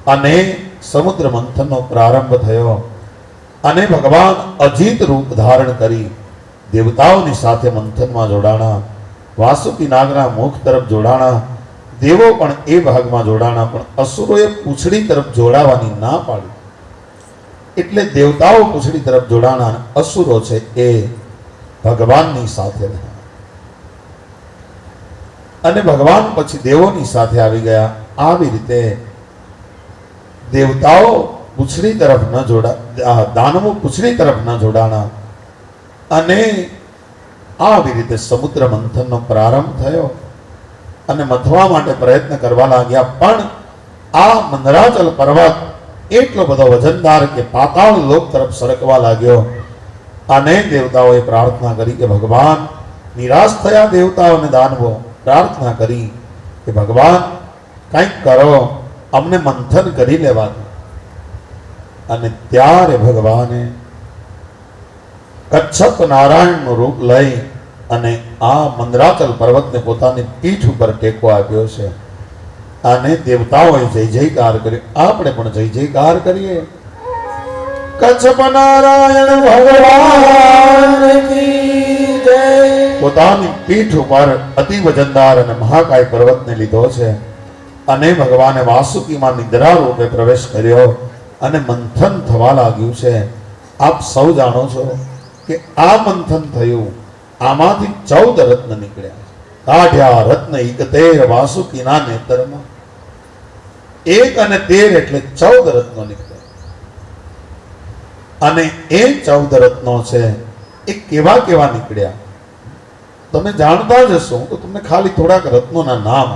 અને સમુદ્ર મંથનનો પ્રારંભ થયો અને ભગવાન અજીત રૂપ ધારણ કરી દેવતાઓની સાથે મંથનમાં જોડાણા, વાસુકી નાગના મુખ તરફ જોડાણા, દેવો પણ એ ભાગમાં જોડાણા, પણ અસુરોએ પૂંછડી તરફ જોડાવાની ના પાડી. એટલે દેવતાઓ પૂંછડી તરફ જોડાણા, અસુરો છે એ ભગવાનની સાથે રહ્યા અને ભગવાન પછી દેવોની સાથે આવી ગયા. આવી રીતે દેવતાઓ પૂંછડી તરફ ન જોડા, દાનવો પૂંછડી તરફ ન જોડાણા અને આવી રીતે સમુદ્ર મંથનનો પ્રારંભ થયો અને મથવા માટે પ્રયત્ન કરવા લાગ્યા. પણ આ મંદરાચલ પર્વત એટલો બધો વજનદાર કે પાતાળ લોક તરફ સરકવા લાગ્યો અને દેવતાઓએ પ્રાર્થના કરી કે ભગવાન, નિરાશ થયા દેવતાઓ અને દાનવો, પ્રાર્થના કરી કે ભગવાન કંઈક કરો, અમને મંથન કરી લેવા દો. અને ત્યારે ભગવાને કચ્છપ નારાયણનું રૂપ લઈ અને આ મંદરાચલ પર્વતને પોતાની પીઠ ઉપર ટેકો આપ્યો છે અને દેવતાઓએ જય જયકાર કર્યો. આપણે પણ જય જયકાર કરીએ. કચ્છપ નારાયણ ભગવાન કી જય. પોતાની પીઠ ઉપર અતિ વજનદાર અને મહાકાય પર્વતને લીધો છે અને ભગવાને વાસુકીમાં નિદ્રા રૂપે પ્રવેશ કર્યો અને મંથન થવા લાગ્યું છે. આપ સૌ જાણો છો કે આ મંથન થયું, આમાંથી 14 રત્ન નીકળ્યા. કાઢ્યા રત્ન 71 વાસુકીના નેત્રમાં. 1 અને 13 એટલે 14 રત્નો નીકળ્યા. અને એ 14 રત્નો છે એ કેવા કેવા નીકળ્યા તમે જાણતા જ હશો. તો તમને ખાલી થોડાક રત્નોના નામ.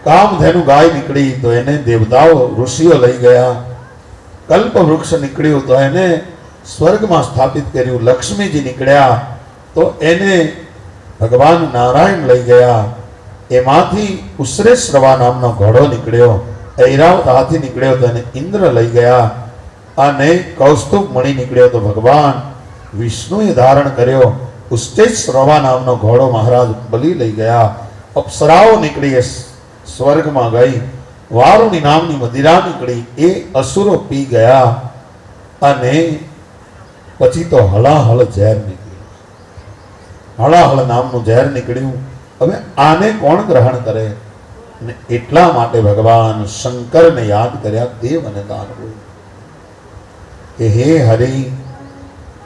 કામધેનુ ગાય નીકળી તો એને દેવતાઓ ઋષિઓ લઈ ગયા. કલ્પ વૃક્ષ નીકળ્યું તો એને સ્વર્ગમાં સ્થાપિત કર્યું. લક્ષ્મીજી નીકળ્યા તો એને ભગવાન નારાયણ લઈ ગયા. એમાંથી ઉશ્રેશ્રવા નામનો ઘોડો નીકળ્યો. ઐરાવત હાથી નીકળ્યો તો એને ઇન્દ્ર લઈ ગયા. અને કૌસ્તુભ મણિ નીકળ્યો તો ભગવાન વિષ્ણુએ ધારણ કર્યો. ઉષ્ટેશ્રવા નામનો ઘોડો મહારાજ બલિ લઈ ગયા. અપ્સરાઓ નીકળી સ્વર્ગમાં ગઈ. વારુણી નામની મદિરા નીકળી, એ અસુરો પી ગયા. અને પછી તો હળાહળ ઝેર નીકળ્યું. હળાહળ નામનું ઝેર નીકળ્યું. હવે આને કોણ ગ્રહણ કરે? અને એટલા માટે ભગવાન શંકરને યાદ કર્યા, દેવ અને દાનવો કે હે હરિ,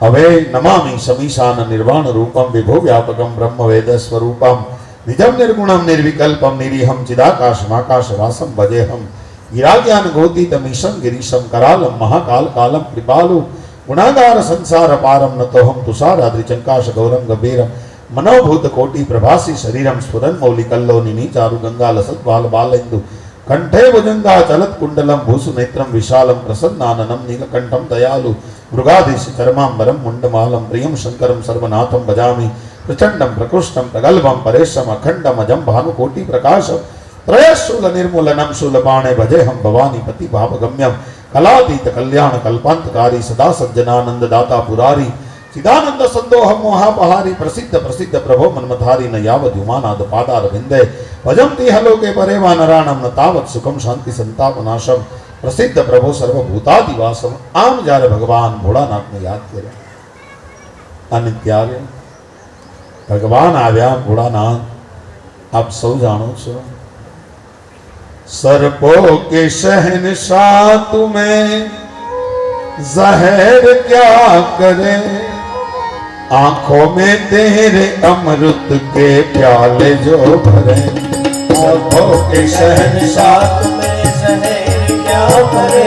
હવે નમામિ સમીશાન નિર્વાણ રૂપમ વિભો વ્યાપકમ બ્રહ્મ વેદ સ્વરૂપમ નિજમ નિર્ગુણમ નિર્વિકલ્પમ નિરીહમ ચિદાકાશમાકાશ વાસમ ભજેહમ ગિરાજ્ઞાન ગોતિતમીશમ ગિરીશમ કરાલમ મહાકાલ કાલમ કૃપાલુ ગુણાગાર સંસાર પારમ નતોહમ તુષારાદ્રિચંકાશ ગૌરમ ગંભીરમ મનોભૂત કોટી પ્રભાસી શરીરમ સ્ફુરન મૌલિ કલ્લોનિની ચારુ ગંગા લસત બાલ બાલેન્દુ કંઠે ભુજંગા ચલત કુંડલમ ભૂસુ નેત્રમ વિશાલમ પ્રસન્નાનનમ નીલકંઠમ દયાલુ મૃગાધીશ ચરમાંબરમ મુંડમાલમ પ્રિયમ શંકરમ સર્વનાથમ ભજામિ પ્રચંડમ પ્રકૃષ્ટમ પ્રગલ્ભમ પરેશમ અખંડમ અજમ ભાનુકોટિ પ્રકાશમ ત્રયશૂલ નિર્મૂલનમ શૂલપાણે ભજેહમ ભવાની પતિ ભાવગમ્યમ કલાતીત કલ્યાણ કલ્પાંતકારી સદા સજ્જનાનંદ દાતા પુરારી चिदानंद संदोह मोहापहारी प्रसिद्ध प्रसिद्ध प्रभो मन्मथारी न यावद युमानाद पादार विंदे भजंती हलोके परेवा नराणम न तावत सुखम शांति संताप नाशम प्रसिद्ध प्रभो सर्वभूतादिवासम. आम જ્યારે ભગવાન ભોળાનાથને યાદ કર્યા અને ત્યારે ભગવાન આવ્યા ભોળાનાથ. આપ સૌ જાણો છો, सर्पो के शहनशाह तुम्हें जहर क्या करे, आंखों में तेरे अमृत के प्याले जो भरे. सर्पों के शहनशाह तुम्हें जहर क्या करे,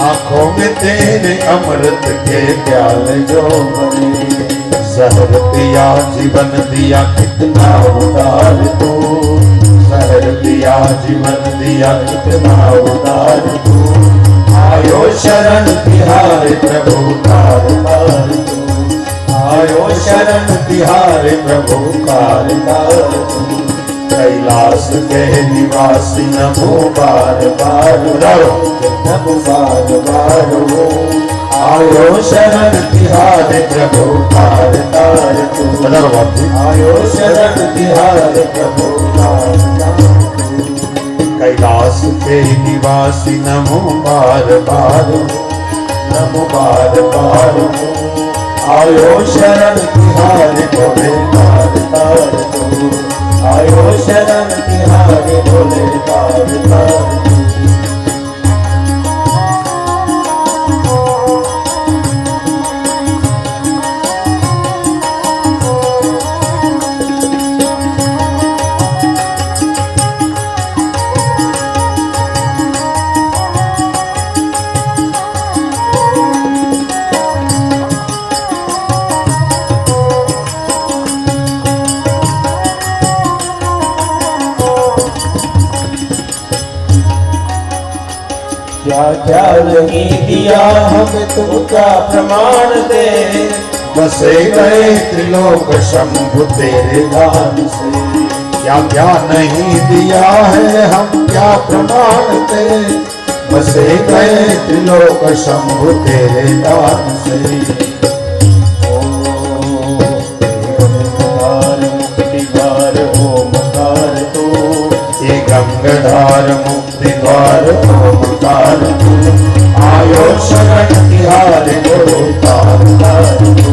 आंखों में तेरे अमृत के प्याले जो भरे. जहर पिया जीवन दिया कितना उदार तू, जहर पिया जीवन दिया कितना उदार तू. आयो शरण तिहारे प्रभु कार तार तू, आयो शरण तिहारे प्रभु कार तार तू. कैलाश के निवासी नमो बार बार नमो बार बार. आयो शरण तिहारे प्रभु कार तार तू, आयो शरण तिहारे प्रभु कार तार तू. कैलाश के निवासी नमो बार बार, नमो बार बार। आयो शरण तिहारे बोले बार बार, आयो शरण तिहारे बोले बार बार। क्या क्या नहीं दिया हमें तुम क्या प्रमाण दे, बसे गए त्रिलोक शंभु तेरे दान से। क्या क्या नहीं दिया है हम क्या प्रमाण दे, बसे गए त्रिलोक शंभु तेरे दान से। मुक्तिद्वार ओमकार तू, ये गंगाधार मुक्तिद्वार ओमकार तू। आयो शरण तिहारे गुरु तार तार तू,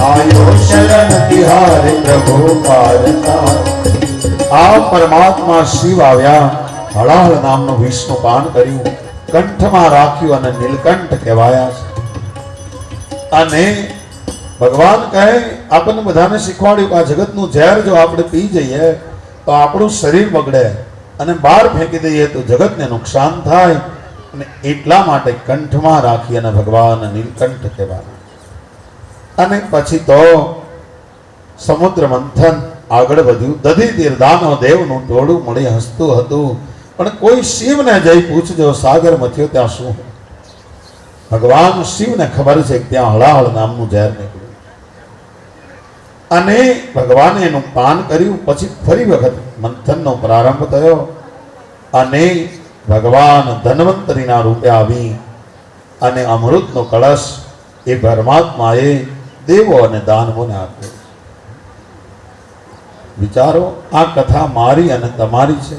आयो शरण तिहारे प्रभु पार तार। આ પરમાત્મા શિવ આવ્યા, હળાહળ નામનું વિષ્ણુ પાન કર્યું, કંઠમાં રાખ્યું અને નીલકંઠ કહેવાયા છે। અને ભગવાન કહે આપણને બધાને શીખવાડ્યું કે આ જગતનું ઝેર જો આપણે પી જઈએ તો આપણું શરીર બગડે અને બહાર ફેંકી દઈએ તો જગતને નુકસાન થાય, અને એટલા માટે કંઠમાં રાખી અને ભગવાન નીલકંઠ કહેવાના। અને પછી તો સમુદ્ર મંથન આગળ વધ્યું, દધી તીર દાનવ દેવનું ટોળું મળી હસતું હતું, પણ કોઈ શિવને જઈ પૂછજો સાગર મથ્યો ત્યાં શું। ભગવાન શિવને ખબર છે કે ત્યાં હળાહળ નામનું ઝેર નીકળ્યું, અને ભગવાને એનું પાન કર્યું। પછી ફરી વખત મંથનનો પ્રારંભ થયો, અને ભગવાન ધન્વંતરીના રૂપે આવી અને અમૃતનો કળશ એ પરમાત્માએ દેવો અને દાનવોને આપ્યો। વિચારો, આ કથા મારી અને તમારી છે,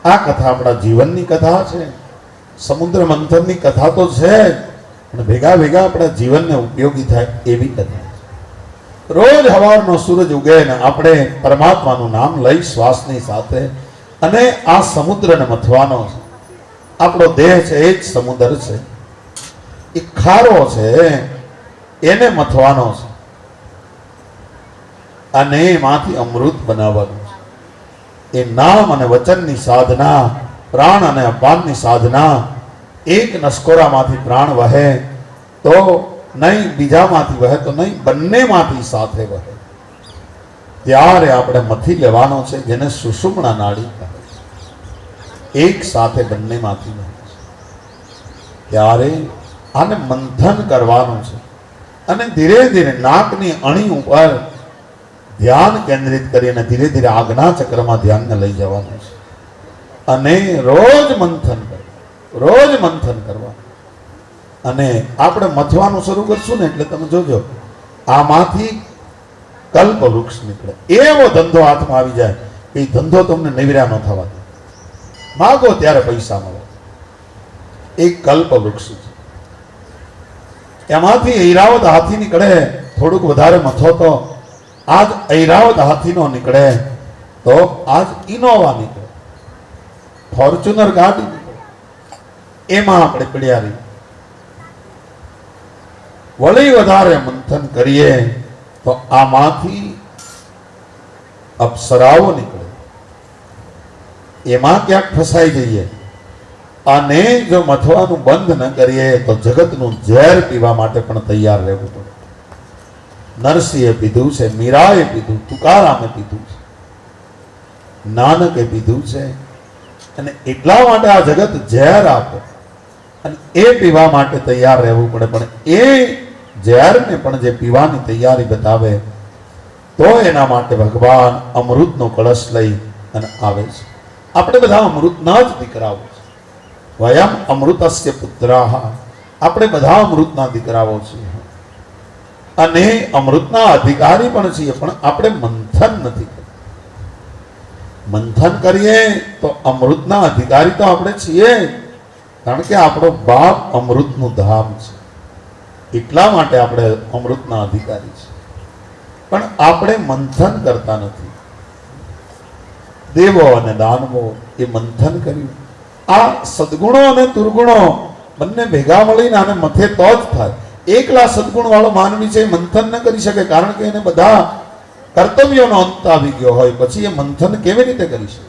આ કથા આપણા જીવનની કથા છે, સમુદ્ર મંથનની કથા તો છે, પણ ભેગા ભેગા આપણા જીવનને ઉપયોગી થાય એવી કથા છે। રોજ સવારનો સૂરજ ઉગે ને આપણે પરમાત્માનું નામ લઈ શ્વાસની સાથે, અને આ સમુદ્રને મથવાનો છે। આપણો દેહ છે એ જ સમુદ્ર છે, એ ખારો છે એને મથવાનો છે, અને એમાંથી અમૃત બનાવવાનું છે। એ નામ અને વચનની સાધના, પ્રાણ અને અપાનની સાધના, એક નસકોરામાંથી પ્રાણ વહે તો નહીં, બીજામાંથી વહે તો નહીં, બંનેમાંથી સાથે વહે ત્યારે આપણે મથી લેવાનો છે, જેને સુષુમ્ના નાડી કહે છે। એક સાથે બંનેમાંથી વહે છે ત્યારે આને મંથન કરવાનું છે, અને ધીરે ધીરે નાકની અણી ઉપર ધ્યાન કેન્દ્રિત કરીને ધીરે ધીરે આજ્ઞા ચક્રમાં ધ્યાનને લઈ જવાનું છે, અને રોજ મંથન કરવું, રોજ મંથન કરવાનું। અને આપણે મથવાનું શરૂ કરશું ને એટલે તમે જોજો આમાંથી કલ્પ વૃક્ષ નીકળે। એવો ધંધો હાથમાં આવી જાય કે એ ધંધો તમને નિવર્યા ન થવા દે, માગો ત્યારે પૈસા મળે। એક કલ્પ વૃક્ષ છે, એમાંથી ઐરાવત હાથી નીકળે, થોડુંક વધારે મથો તો આજ ઐરાવત હાથીનો નીકળે, તો આજ ઇનોવા નીકળે, ફોર્ચ્યુનર ગાડી નીકળે, એમાં આપણે પડ્યા રહીએ। વળી વધારે મંથન કરીએ તો આમાંથી અપ્સરાઓ નીકળે, એમાં ક્યાંક ફસાઈ જઈએ, અને જો મથવાનું બંધ ન કરીએ તો જગતનું ઝેર પીવા માટે પણ તૈયાર રહેવું પડે। નરસિંહે પીધું છે, મીરાએ પીધું, તુકારામે પીધું છે, નાનકે પીધું છે, અને એટલા માટે આ જગત ઝેર આપે અને એ પીવા માટે તૈયાર રહેવું પડે। પણ એ ઝેરને પણ જે પીવાની તૈયારી બતાવે તો એના માટે ભગવાન અમૃતનો કળશ લઈ અને આવે છે। આપણે બધા અમૃતના જ દીકરાઓ છે, વયમ અમૃતસ્ય પુત્રાહ, આપણે બધા અમૃતના દીકરાઓ છીએ અને અમૃતના અધિકારી પણ છીએ, પણ આપણે મંથન નથી કરતા। મંથન કરીએ તો અમૃતના અધિકારી તો આપણે છીએ, કારણ કે આપણો બાપ અમૃતનું ધામ છે, એટલા માટે આપણે અમૃતના અધિકારી છીએ. પણ આપણે મંથન કરતા નથી. દેવો અને દાનવો એ મંથન કર્યું. આ સદગુણો અને દુર્ગુણો બંને ભેગા મળીને આને મથે તો જ થાય. એકલા સદગુણ વાળો માનવી છે એ મંથન ન કરી શકે, કારણ કે એને બધા કર્તવ્યોનો અંત આવી ગયો હોય, પછી એ મંથન કેવી રીતે કરી શકે?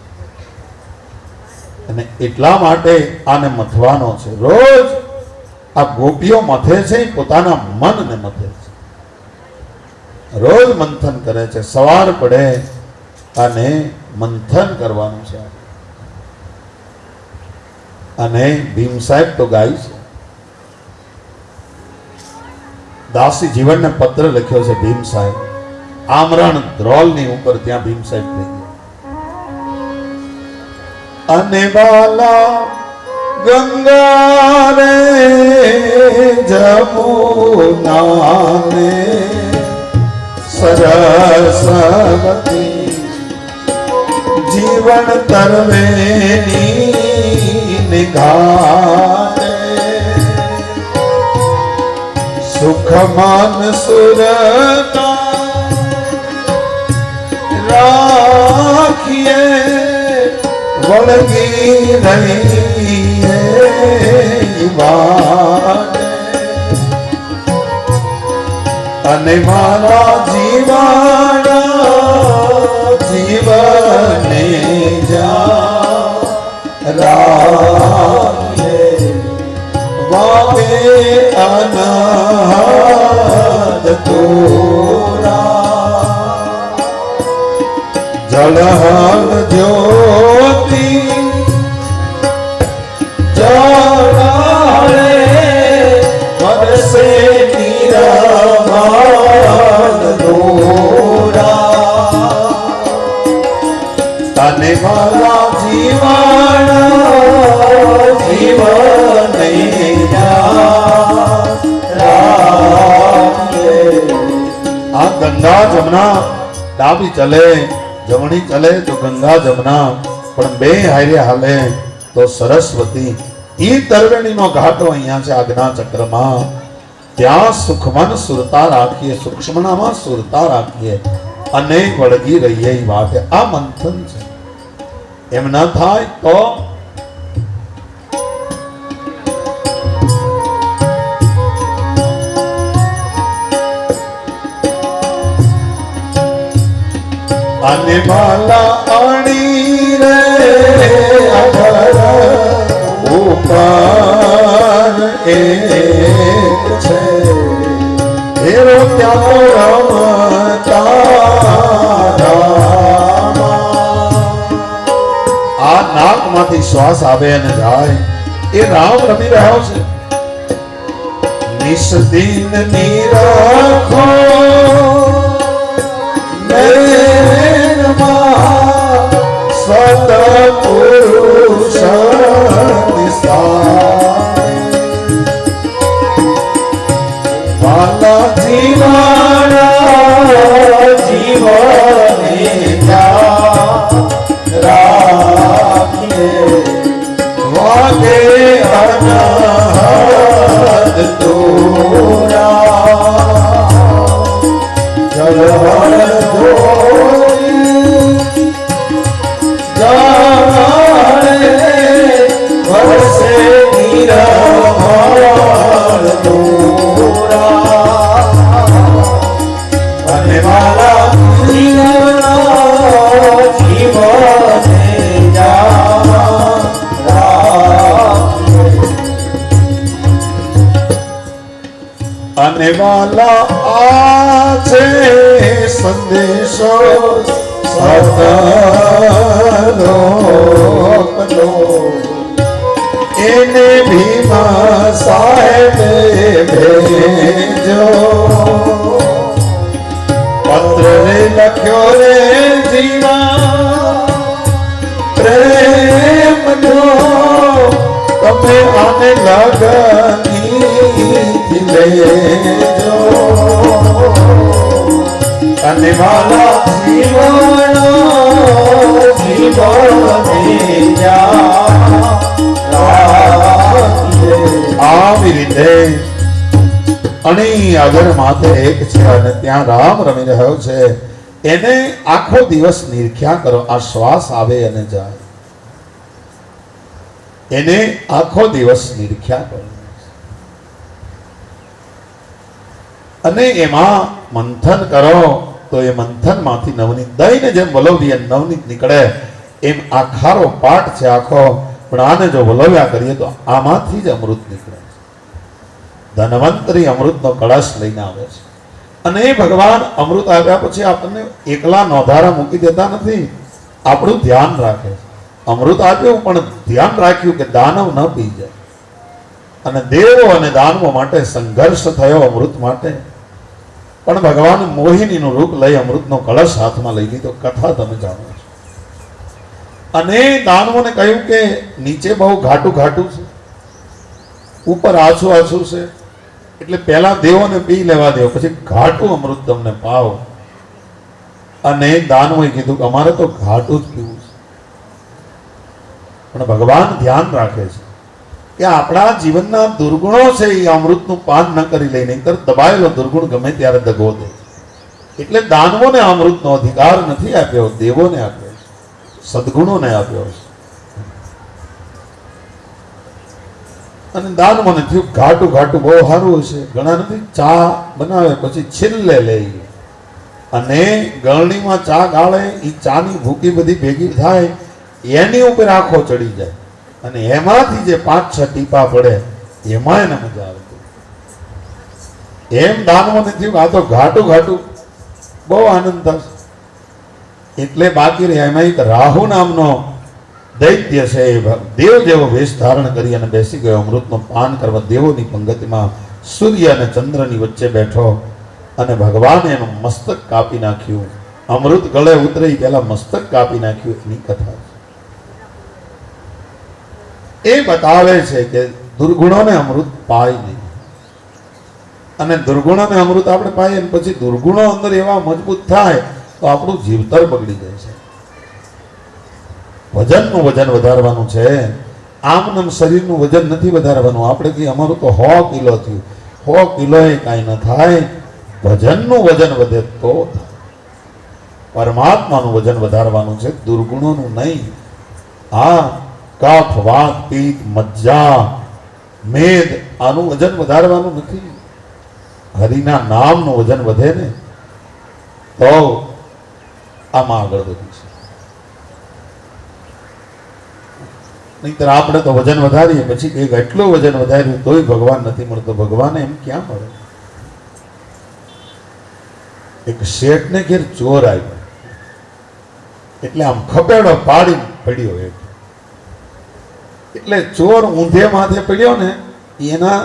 અને એટલા માટે આને મથવાનો છે. રોજ આ ગોપીઓ મથે છે, પોતાના મનને મથે છે, રોજ મંથન કરે છે. સવાર પડે અને મંથન કરવાનું છે. અને ભીમ સાહેબ તો ગાય છે. દાસી જીવનને પત્ર લખ્યો છે ભીમ સાહેબ, આમરણ ધ્રોલની ઉપર, ત્યાં ભીમ સાહેબ થઈ ગયા. અને બાલા ગંગા રે જમુના ને સરસ્વતી જીવન તરવેની નિઘારે સુખમાન સુરતા રાખીએ વળગી રહીએ વારે. અને મારા જીવને જા રાખીએ વાગે અનાદ તોરા જલહલ જ્યોતિ જળાળે વરસે નિરમાન દોરા. તને મારા જીવને આ ગંગા જમના ડાબી ચલે જમણી ચલે તો ગંગા જમના, પણ બે હારે હાલે તો સરસ્વતી. ઈ તરવેણીનો ઘાટો અહીંયા છે આજ્ઞા ચક્રમાં. ત્યાં સુખમન સુરતા રાખીએ, સૂક્ષ્મનામાં સુરતા રાખીએ અને વળગી રહીએ એ વાતે. આ મંથન છે. એમ ન થાય તો અને માલા અણી રે અધર ઉપર એક છે હેરો ત્યાં રમતા. આ નાકમાંથી શ્વાસ આવે અને જાય એ રામ રમી રહ્યો છે. નિસ્દિન નિરખો સતપુરુષ વાલા જીવને રાખીએ વાગે અનાદ તોરા જલહળ વરસે નિરમાન દોરા. અને મારા જીવને જા અને વાલા આ છે સંદેશો સતનો એને ભીમા સાહેબે ભેજો. પત્ર રે લખ્યો રે જીવા પ્રેમ નો, તમે આને લગની લેજો. અને માલા જીવનો જીવો આવી રીતે અણી આગળ માથે એક છે અને ત્યાં રામ રમી રહ્યો છે. એને આખો દિવસ નિરીખ્યા કરો. આ શ્વાસ આવે અને જાય, એને આખો દિવસ નિરીખ્યા કરો અને એમાં મંથન કરો તો એ મંથન માંથી નવનીત દહીંને જેમ વલોવીએ નવનીત નીકળે એમ આ ખારો પાઠ છે આખો. પણ આને જો વલોવ્યા કરીએ તો આમાંથી જ અમૃત નીકળે. ધન્વંતરી અમૃતનો કળશ લઈને આવે છે અને એ ભગવાન અમૃત આવ્યા પછી આપણને એકલા નોધારા મૂકી દેતા નથી, આપણું ધ્યાન રાખે છે. અમૃત આપ્યું પણ ધ્યાન રાખ્યું કે દાનવ ન પી જાય. અને દેવો અને દાનવો માટે સંઘર્ષ થયો અમૃત માટે, પણ ભગવાન મોહિનીનું રૂપ લઈ અમૃતનો કળશ હાથમાં લઈ લીધો. કથા તમે જાણો છો. અને દાનવોને કહ્યું કે નીચે બહુ ઘાટું ઘાટું છે, ઉપર આછું આછું છે, એટલે પહેલા દેવોને પી લેવા દો, પછી ઘાટું અમૃત તમને પાવ. અને દાનવોએ કીધું કે અમારે તો ઘાટું જ પીવું છે. પણ ભગવાન ધ્યાન રાખે છે કે આપણા જીવનના દુર્ગુણો છે એ અમૃતનું પાન ન કરી લે, નહીંતર દબાયેલો દુર્ગુણ ગમે ત્યારે દગો દે. એટલે દાનવોને અમૃતનો અધિકાર નથી આપ્યો, દેવોને આપ્યો, સદગુણોને આપ્યો છે. અને દાનવોને થયું ઘાટું ઘાટું બહુ સારું હશે. ઘણા નથી ચા બનાવે પછી છેલ્લે લઈ અને ગળણીમાં ચા ગાળે, એ ચાની ભૂકી બધી ભેગી થાય, એની ઉપર આંખો ચડી જાય અને એમાંથી જે 5-6 ટીપા પડે એમાં એને મજા આવે. એમ દાનવોને થયું આ તો ઘાટું ઘાટું બહુ આનંદ થશે. એટલે બાકી રહ્યા એમાં એક રાહુ નામનો દૈત્ય છે, એ દેવ જેવો વેશ ધારણ કરી અને બેસી ગયો અમૃતનો પાન કરવા. દેવોની પંગતિમાં સૂર્ય અને ચંદ્રની વચ્ચે બેઠો અને ભગવાને એનું મસ્તક કાપી નાખ્યું. અમૃત ગળે ઉતરે પહેલા મસ્તક કાપી નાખ્યું. એની કથા એ બતાવે છે કે દુર્ગુણોને અમૃત પાય નહીં. અને દુર્ગુણોને અમૃત આપણે પાઈએ ને પછી દુર્ગુણો અંદર એવા મજબૂત થાય તો આપણું જીવતર બગડી જાય છે. વજનનું વજન વધારવાનું છે, આમ નામ શરીરનું વજન નથી વધારવાનું. આપણે કહીએ અમારું તો 100 કિલો થયું, 100 કિલો એ કાંઈ ન થાય. વજનનું વજન વધે તો પરમાત્માનું વજન વધારવાનું છે, દુર્ગુણોનું નહીં. આ કફ, વાત, પિત્ત, મજ્જા, મેદ આનું વજન વધારવાનું નથી. હરિના નામનું વજન વધે ને તો આમાં આગળ વધી છે. નહીંતર આપણે તો વજન વધારીએ પછી કંઈક એટલું વજન વધાર્યું તોય ભગવાન નથી મળતો. ભગવાન એમ ક્યાં મળે? એક શેઠને ઘેર ચોર આવ્યો એટલે આમ ખપેડો પાડી પડ્યો. એટલે ચોર ઊંધે માથે પડ્યો ને એના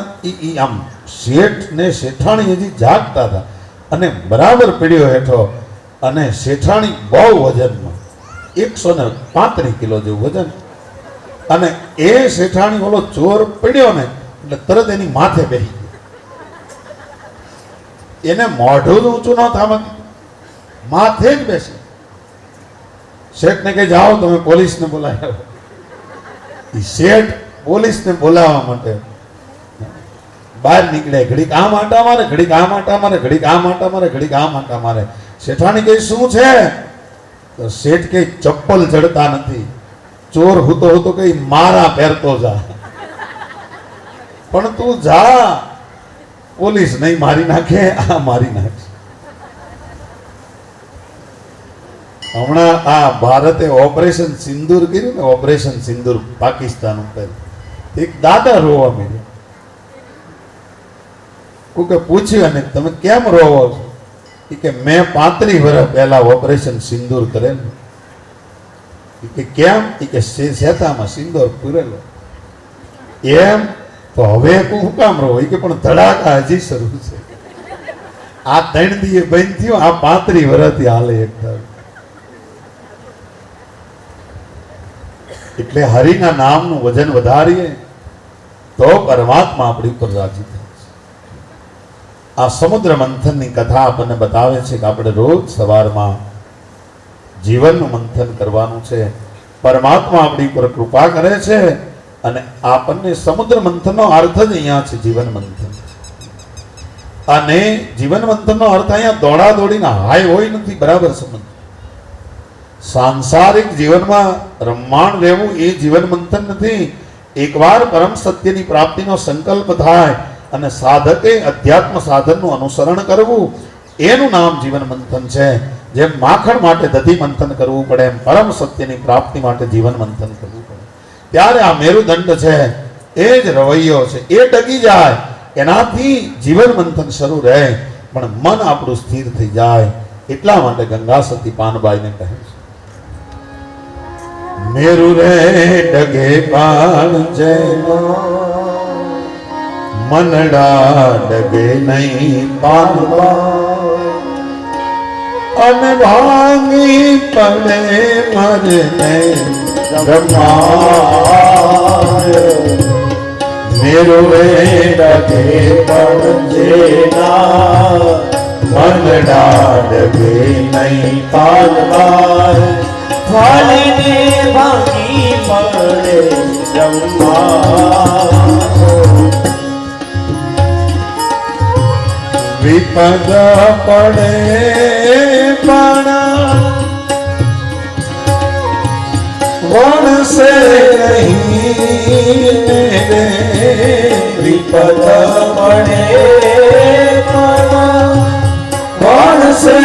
આમ શેઠ ને શેઠાણી હજી જાગતા હતા અને બરાબર પડ્યો હેઠો. અને શેઠાણી બહુ વજનમાં 135 કિલો જેવું વજન. અને એ શેઠાણી ઓલો ચોર પડ્યો ને એટલે તરત એની માથે બેસી ગઈ. એને મોઢું ઊંચું ન થવા માથે જ બેસી. શેઠને કે જાઓ તમે પોલીસને બોલાવો. શેઠ પોલીસને બોલાવવા માટે બહાર નીકળે. ઘડીક આમ આંટા મારે, ઘડીક આમ આંટા મારે, ઘડીક આમ આંટા મારે, ઘડીક આમ આંટા મારે. શેઠાણી કઈ શું છે? તો શેઠ કઈ ચપ્પલ ચડતા નથી. ચોર હું તો કઈ મારા પહેરતો જા, પણ તું જા, પોલીસ નહીં મારી નાખે, આ મારી નાખે. હમણાં આ ભારતે ઓપરેશન સિંદૂર કર્યું ને, ઓપરેશન સિંદૂર પાકિસ્તાન ઉપર, એક દાદા રોવા માંડ્યા. કોકે પૂછ્યું અને તમે કેમ રોવો છો? કે મેં 35 વર્ષ પહેલા ઓપરેશન સિંદૂર કરેલું. કે કેમ? કે શેતામાં સિંદૂર પૂરેલો. એમ તો હવે હું કામ રહો? કે પણ ધડાકા હજી શરૂ છે. આ 3 દિવસ બંધ થયું, આ 35 વર્ષથી હાલે એક ધારું. એટલે હરિના નામનું વજન વધારીએ તો પરમાત્મા આપણી ઉપર રાજી થાય છે. આ સમુદ્ર મંથનની કથા આપણને બતાવે છે કે આપણે રોજ સવારમાં જીવનનું મંથન કરવાનું છે. પરમાત્મા આપણી ઉપર કૃપા કરે છે અને આપણને સમુદ્ર મંથનનો અર્થ જ અહીંયા છે જીવન મંથન. અને જીવન મંથનનો અર્થ અહીંયા દોડા દોડીને હાય હોય નથી, બરાબર સમજ. સાંસારિક જીવનમાં રમમાણ રહેવું એ જીવન મંથન નથી. એકવાર પરમ સત્યની પ્રાપ્તિનો સંકલ્પ થાય અને સાધકે અધ્યાત્મ સાધનનું અનુસરણ કરવું, એનું નામ જીવન મંથન છે. જેમ માખણ માટે દધી મંથન કરવું પડે એમ પરમ સત્યની પ્રાપ્તિ માટે જીવન મંથન કરવું પડે. ત્યારે આ મેરુદંડ છે એ જ રવૈયો છે, એ ડગી જાય એનાથી જીવન મંથન શરૂ રહે, પણ મન આપણું સ્થિર થઈ જાય. એટલા માટે ગંગા સતી પાનબાઈને કહે છે, મેરુ રે ડગે પાણ જેનો મનડા ડગે નહીં પાનબા, અને ભાંગી પડે મરને બ્રહ્માય. મેરુ રે ડગે પાણ જેના મનડા ડગે નહીં પાનબા, ફાલીને ભાંગી પડે બ્રહ્મા. વિપદ પડે પણ વણસે નહીં રે. વિપદ પડે પણ વણસે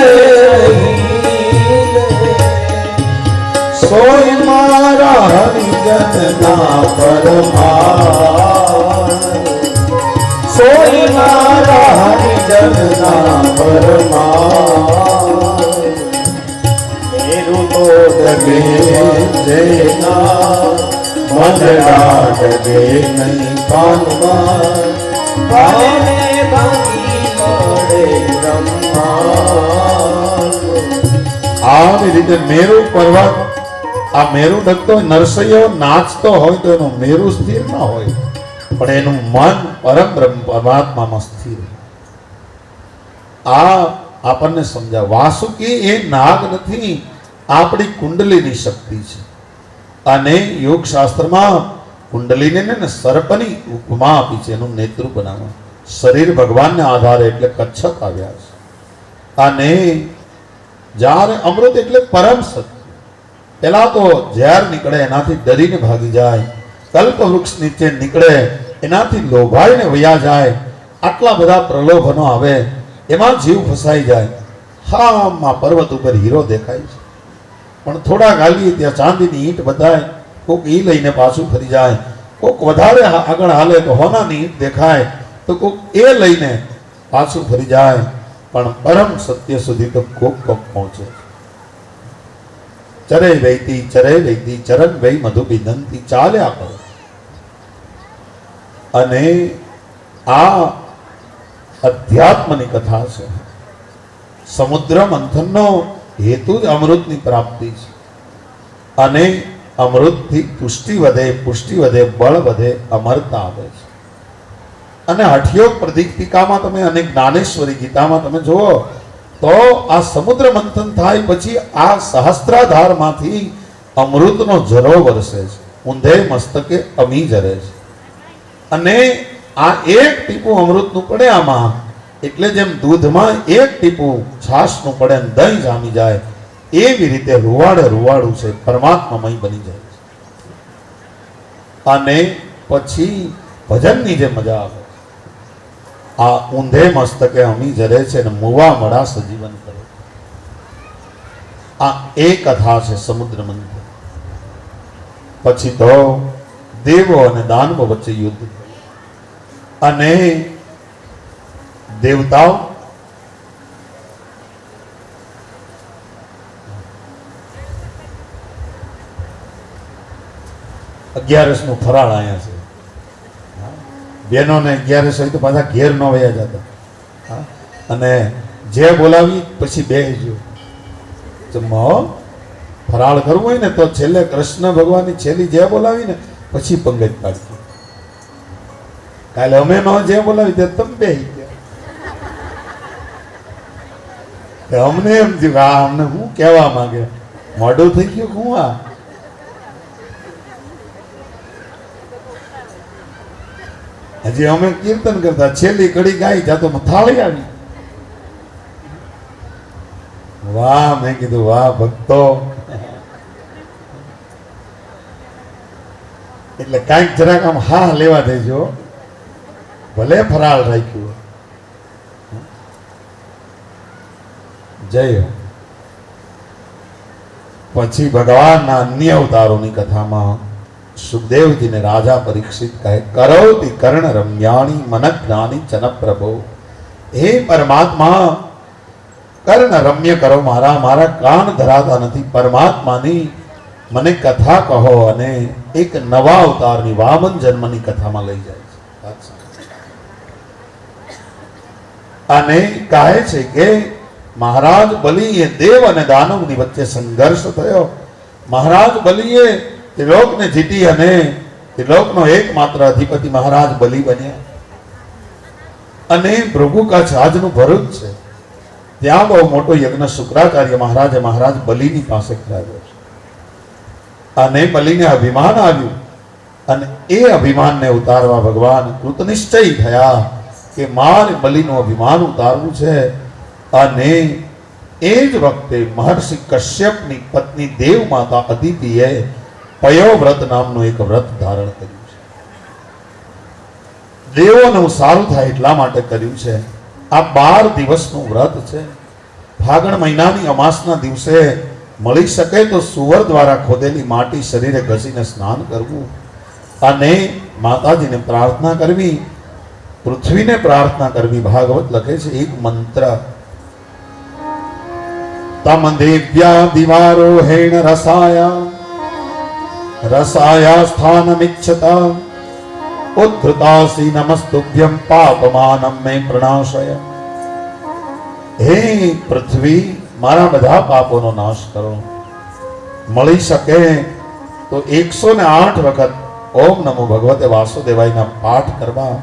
સોય મારા હરિજનના પરમાર, સોઈ મારા હરિજનના પરમાર. મેરુ તો ડગે જેના મનડા ડગે નહીં પાનવા, ફાલીને ભાંગી પડે બ્રહ્મા. આવી રીતે મેરુ પર્વત, આ મેરુ ડગતો નરસૈયો નાચતો હોય તો એનું મેરુ સ્થિર ન હોય, પણ એનું મન પરમ બ્રહ્મ પરમાત્મામાં સ્થિર. આ આપણને સમજાવ. વાસુકી એ નાગ નથી, આપણી કુંડલીની શક્તિ છે. અને યોગ શાસ્ત્રમાં કુંડલીને ને સર્પની ઉપમા આપી છે, એનું નેતૃ બનાવવા. શરીર ભગવાનને આધારે એટલે કચ્છપ આવ્યા છે. અને જ્યારે અમૃત એટલે પરમ સત્ય. પેલા તો ઝેર નીકળે એનાથી ડરીને ભાગી જાય, કલ્પ વૃક્ષ નીચે નીકળે એનાથી લોભાઈને વયા જાય. આટલા બધા પ્રલોભનો આવે, એમાં જીવ ફસાઈ જાય. હા, માં પર્વત ઉપર હીરો દેખાય છે, પણ થોડા ગાલીએ ત્યાં ચાંદીની ઈંટ બધાય, કોક ઈ લઈને પાછું ફરી જાય. કોક વધારે આગળ હાલે તો હોનાની ઈંટ દેખાય, તો કોક એ લઈને પાછું ફરી જાય. પણ પરમ સત્ય સુધી તો કોક પહોંચે. ચરે વૈતી ચરણ વૈ મધુબિંદંતી, ચાલ્યા કરે. અને આ અધ્યાત્મની કથા છે. સમુદ્ર મંથનનો હેતુ જ અમૃતની પ્રાપ્તિ છે. અને અમૃતથી પુષ્ટિ વધે, બળ વધે, અમરતા આવે છે. અને હઠયોગ પ્રદીપિકામાં તમે અને જ્ઞાનેશ્વરી ગીતામાં તમે જુઓ તો આ સમુદ્ર મંથન થાય પછી આ સહસ્ત્રાધારમાંથી અમૃતનો જરો વરસે છે, ઊંધે મસ્તકે અમી જરે છે. અને આ એક ટીપું અમૃતનું પડે આમાં, એટલે જેમ દૂધમાં એક ટીપું છાશનું પડે ને દહીં જામી જાય, એવી રીતે રૂવાડું છે, પરમાત્મામય બની જાય છે. અને પછી ભજનની જે મજા આવે, આ ઊંધે મસ્તકે અમી જરે છે ને મુવા મળા સજીવન કરે. આ એક કથા છે સમુદ્ર મંથન. પછી તો દેવો અને દાનવો વચ્ચે યુદ્ધ થયું. અને દેવતાઓ અગિયારસ નું ફરાળ આયા છે. બહેનોને 11 હોય તો પાછા ઘેર ન વયા જતા. અને જે બોલાવી પછી બેસજો જમવા. ફરાળ કરવું હોય ને તો છેલ્લે કૃષ્ણ ભગવાનની છેલ્લી જે બોલાવી ને પછી પંગજ પાડજો. કાલે અમે નો જે બોલાવી તે તમે બેસી ગયા. અમને એમ થયું કે આ અમને શું કહેવા માંગે, મોઢું થઈ ગયું હું આ. હજી અમે કીર્તન કરતા છેલ્લી કડી ગાઈ જાતો થાળી આવી. વાહ, મેં કીધું વાહ ભક્તો. એટલે કાંઈક જરાક આમ હા લેવા દેજો, ભલે ફરાળ રાખ્યું. જય હો. પછી ભગવાનના અન્ય અવતારોની કથામાં સુખદેવજીને રાજા પરીક્ષિત કહે, કરોતિ કર્ણ રમ્યાણી મન જ્ઞાની ચન પ્રભો. હે પરમાત્મા, કર્ણ રમ્ય કરો મારા, મારા કાન ધરાતા નથી. પરમાત્માની મને કથા કહો. અને એક નવા અવતારની વામન જન્મની કથામાં લઈ જાય છે. અને કહે છે કે મહારાજ બલિએ દેવ અને દાનવની વચ્ચે સંઘર્ષ થયો. મહારાજ બલિએ ત્રિલોકને જીતી અને ત્રિલોકનો એકમાત્ર અધિપતિ મહારાજ બલિ બન્યા. અને ભૃગુ કચ્છ આજનું ભરૂચ છે, ત્યાં બહુ મોટો યજ્ઞ શુક્રાચાર્ય મહારાજે મહારાજ બલિની પાસે કરાવ્યો છે. અને બલિને અભિમાન આવ્યું અને એ અભિમાનને ઉતારવા ભગવાન કૃતનિશ્ચય થયા કે મારે બલિનું અભિમાન ઉતારવું છે. અને એ જ વખતે મહર્ષિ કશ્યપની પત્ની દેવ માતા અદિતિએ પયોવ્રત નામનું એક વ્રત ધારણ કર્યું છે. દેવોનું સારું થાય એટલા માટે કર્યું છે. આ 12 દિવસનું વ્રત છે. ફાગણ મહિનાની અમાસના દિવસે મળી શકે તો સુવર દ્વારા ખોદેલી માટી શરીરે ઘસીને સ્નાન કરવું અને માતાજીને પ્રાર્થના કરવી, પૃથ્વીને પ્રાર્થના કરવી. ભાગવત લખે છે એક મંત્ર, તમ દેવ્યા દિવારોહેણ રસાયા સ્થાનમિચ્છતા ઉદ્ધૃતાસી નમસ્તુભ્યમ પાપમાનમ મે પ્રણાશય. હે પૃથ્વી, મારા બધા પાપોનો નાશ કરો. મળી શકે તો 108 વખત ઓમ નમો ભગવતે વાસુદેવાયના પાઠ કરવા.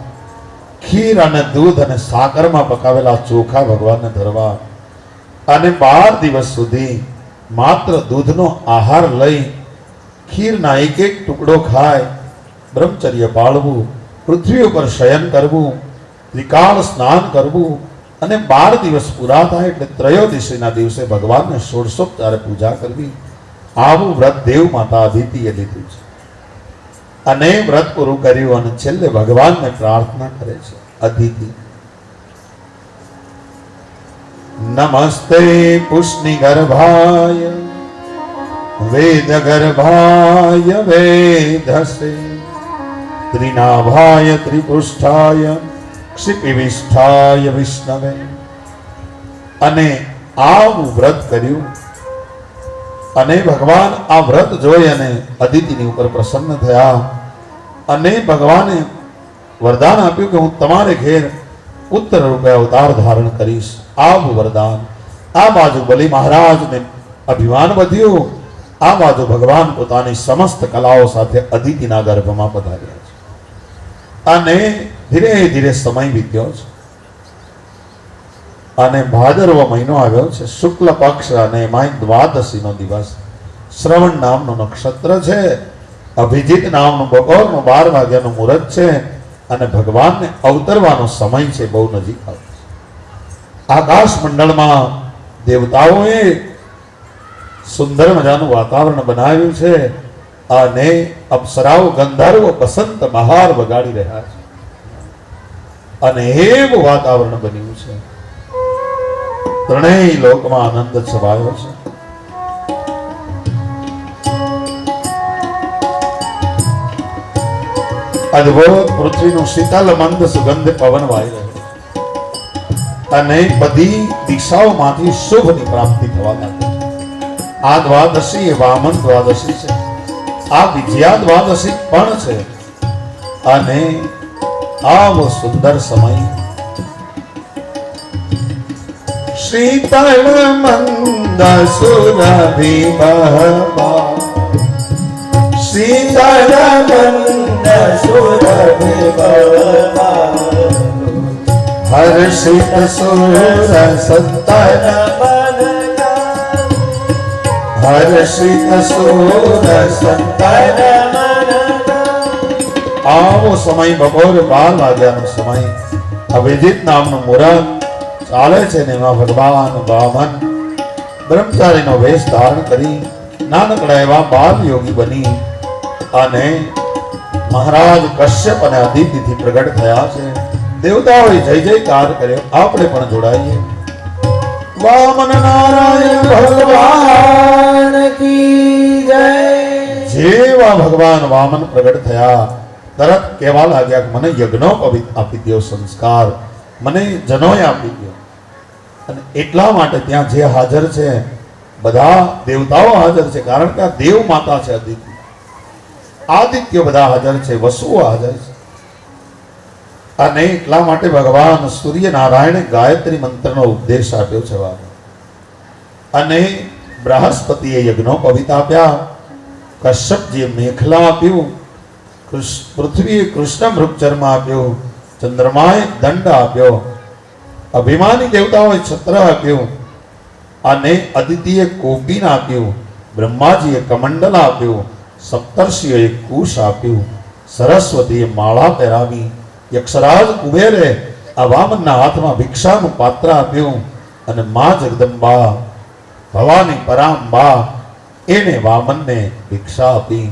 ખીર અને દૂધ અને સાકરમાં પકાવેલા ચોખા ભગવાનને ધરવા. અને 12 દિવસ સુધી માત્ર દૂધનો આહાર લઈ ખીરના એક એક ટુકડો ખાય, બ્રહ્મચર્ય પાળવું, પૃથ્વી ઉપર શયન કરવું, ત્રિકાળ સ્નાન કરવું. અને 12 દિવસ પૂરા થાય એટલે ત્રયોદશીના દિવસે ભગવાનને ષોડશોપચારે પૂજા કરવી. આવું વ્રત દેવ માતા અદિતિએ લીધું છે. અને વ્રત પૂરું કર્યું અને છેલ્લે ભગવાનને પ્રાર્થના કરે છે. અદિતિ, નમસ્તે પુષ્ણિ ગર્ભાય વેદ ગર્ભાય વેદસે ત્રિનાભાય ત્રિપૃષ્ઠાય ક્ષિપિવિષ્ઠાય વિષ્ણવે. અને આવું વ્રત કર્યું અને ભગવાન આ વ્રત જોઈ અને અદિતિની ઉપર પ્રસન્ન થયા અને ભગવાને વરદાન આપ્યું કે હું તમારે ઘેર પુત્ર રૂપે અવતાર ધારણ કરીશ. આવું વરદાન. આ બાજુ બલિ મહારાજને અભિમાન વધ્યું, આ બાજુ ભગવાન પોતાની સમસ્ત કલાઓ સાથે અદિતિના ગર્ભમાં પધાર્યા છે. અને ધીરે ધીરે સમય વીત્યો છે અને ભાદરવો મહિનો આવ્યો છે. શુક્લ પક્ષ અને એમાંય દ્વાદશીનો દિવસ. શ્રવણ નામનું નક્ષત્ર છે. અભિજીત નામનું બપોરનું 12 વાગ્યાનું મુહૂર્ત છે અને ભગવાનને અવતરવાનો સમય છે. બહુ નજીક આવ્યો. આકાશ મંડળમાં દેવતાઓએ સુંદર મજાનું વાતાવરણ બનાવ્યું છે અને અપ્સરાઓ ગંધર્વો બસંત બહાર વગાડી રહ્યા છે અને એવું વાતાવરણ બન્યું છે. ત્રણેય લોકમાં આનંદ છવાયો છે. અદભુત પૃથ્વીનું શીતલ મંદ સુગંધ પવન વાઈ રહ્યો છે અને બધી દિશાઓમાંથી શુભની પ્રાપ્તિ થવા લાગી. આ દ્વાદશી એ વામન દ્વાદશી છે. આ વિજયા દ્વાદશી પણ છે અને આવો સુંદર સમય. શીતળ મંદ સુરભિ શીતળ મંદ સુરભિ હર્ષિત સુર સંતન હર્ષિત સુર સંતન આવો સમય બપોર 12 વાગ્યાનો સમય અભિજીત નામનું મુહૂર્ત ચાલે છે ને એમાં ભગવાન વામન બ્રહ્મચારીનો વેશ ધારણ કરી નાનકડા એવા બાલ યોગી બની અને મહારાજ કશ્યપ અને અદિતિથી પ્રગટ થયા છે. દેવતાઓએ જય જયકાર કર્યો. આપણે પણ જોડાઈએ. વામન નારાયણ ભગવાન કી જય. જેવા ભગવાન વામન પ્રગટ થયા તરત કહેવા લાગ્યા કે મને યજ્ઞો આપી દો, સંસ્કાર મને જનોય આપી દો. અને એટલા માટે ત્યાં જે હાજર છે બધા દેવતાઓ હાજર છે, કારણ કે આ દેવ માતા છે અદિતિ. આદિત્ય બધા હાજર છે, વસુઓ હાજર છે. અને એટલા માટે ભગવાન સૂર્યનારાયણે ગાયત્રી મંત્રનો ઉપદેશ આપ્યો છે. અને બૃહસ્પતિએ યજ્ઞોપવિત આપ્યા, કશ્યપજીએ મેખલા આપ્યું, પૃથ્વીએ કૃષ્ણ મૃગચર્મ આપ્યું, ચંદ્રમાએ દંડ આપ્યો, અભિમાની દેવતાઓએ છત્ર આપ્યું, અને અદિતિએ કોપિન આપ્યું, બ્રહ્માજીએ કમંડલ આપ્યું, સપ્તર્ષિઓએ કુશ આપ્યું, સરસ્વતીએ માળા પહેરાવી, યક્ષરાજ કુબેરે આ વામનના હાથમાં ભિક્ષાનું પાત્ર આપ્યું, અને મા જગદંબા ભવાની પરાંબા એને વામનને ભિક્ષા આપી.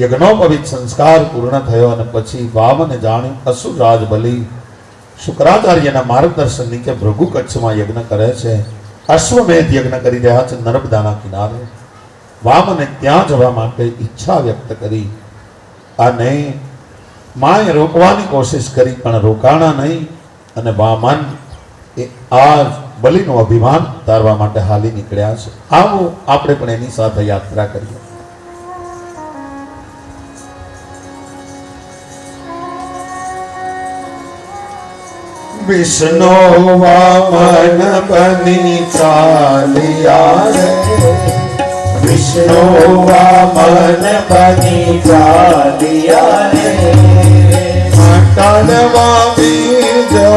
યજ્ઞોપવિત સંસ્કાર પૂર્ણ થયો અને પછી વામને જાણ્યું અસુરરાજ બલિ શુક્રાચાર્યના માર્ગદર્શન નીચે ભૃગુ કચ્છમાં યજ્ઞ કરે છે, અશ્વમેધ યજ્ઞ કરી રહ્યા છે નર્મદાના કિનારે. વામને ત્યાં જવા માટે ઈચ્છા વ્યક્ત કરી અને માએ રોકવાની કોશિશ કરી પણ રોકાણા નહીં. અને વામન એ આ બલિનું અભિમાન ઉતારવા માટે હાલી નીકળ્યા છે. આવો આપણે પણ એની સાથે યાત્રા કરીએ. વિષ્ણુ વામન બની ચાલ્યા રે, વિષ્ણુ વામન બની ચાલ્યા રે, મટણવા બીજો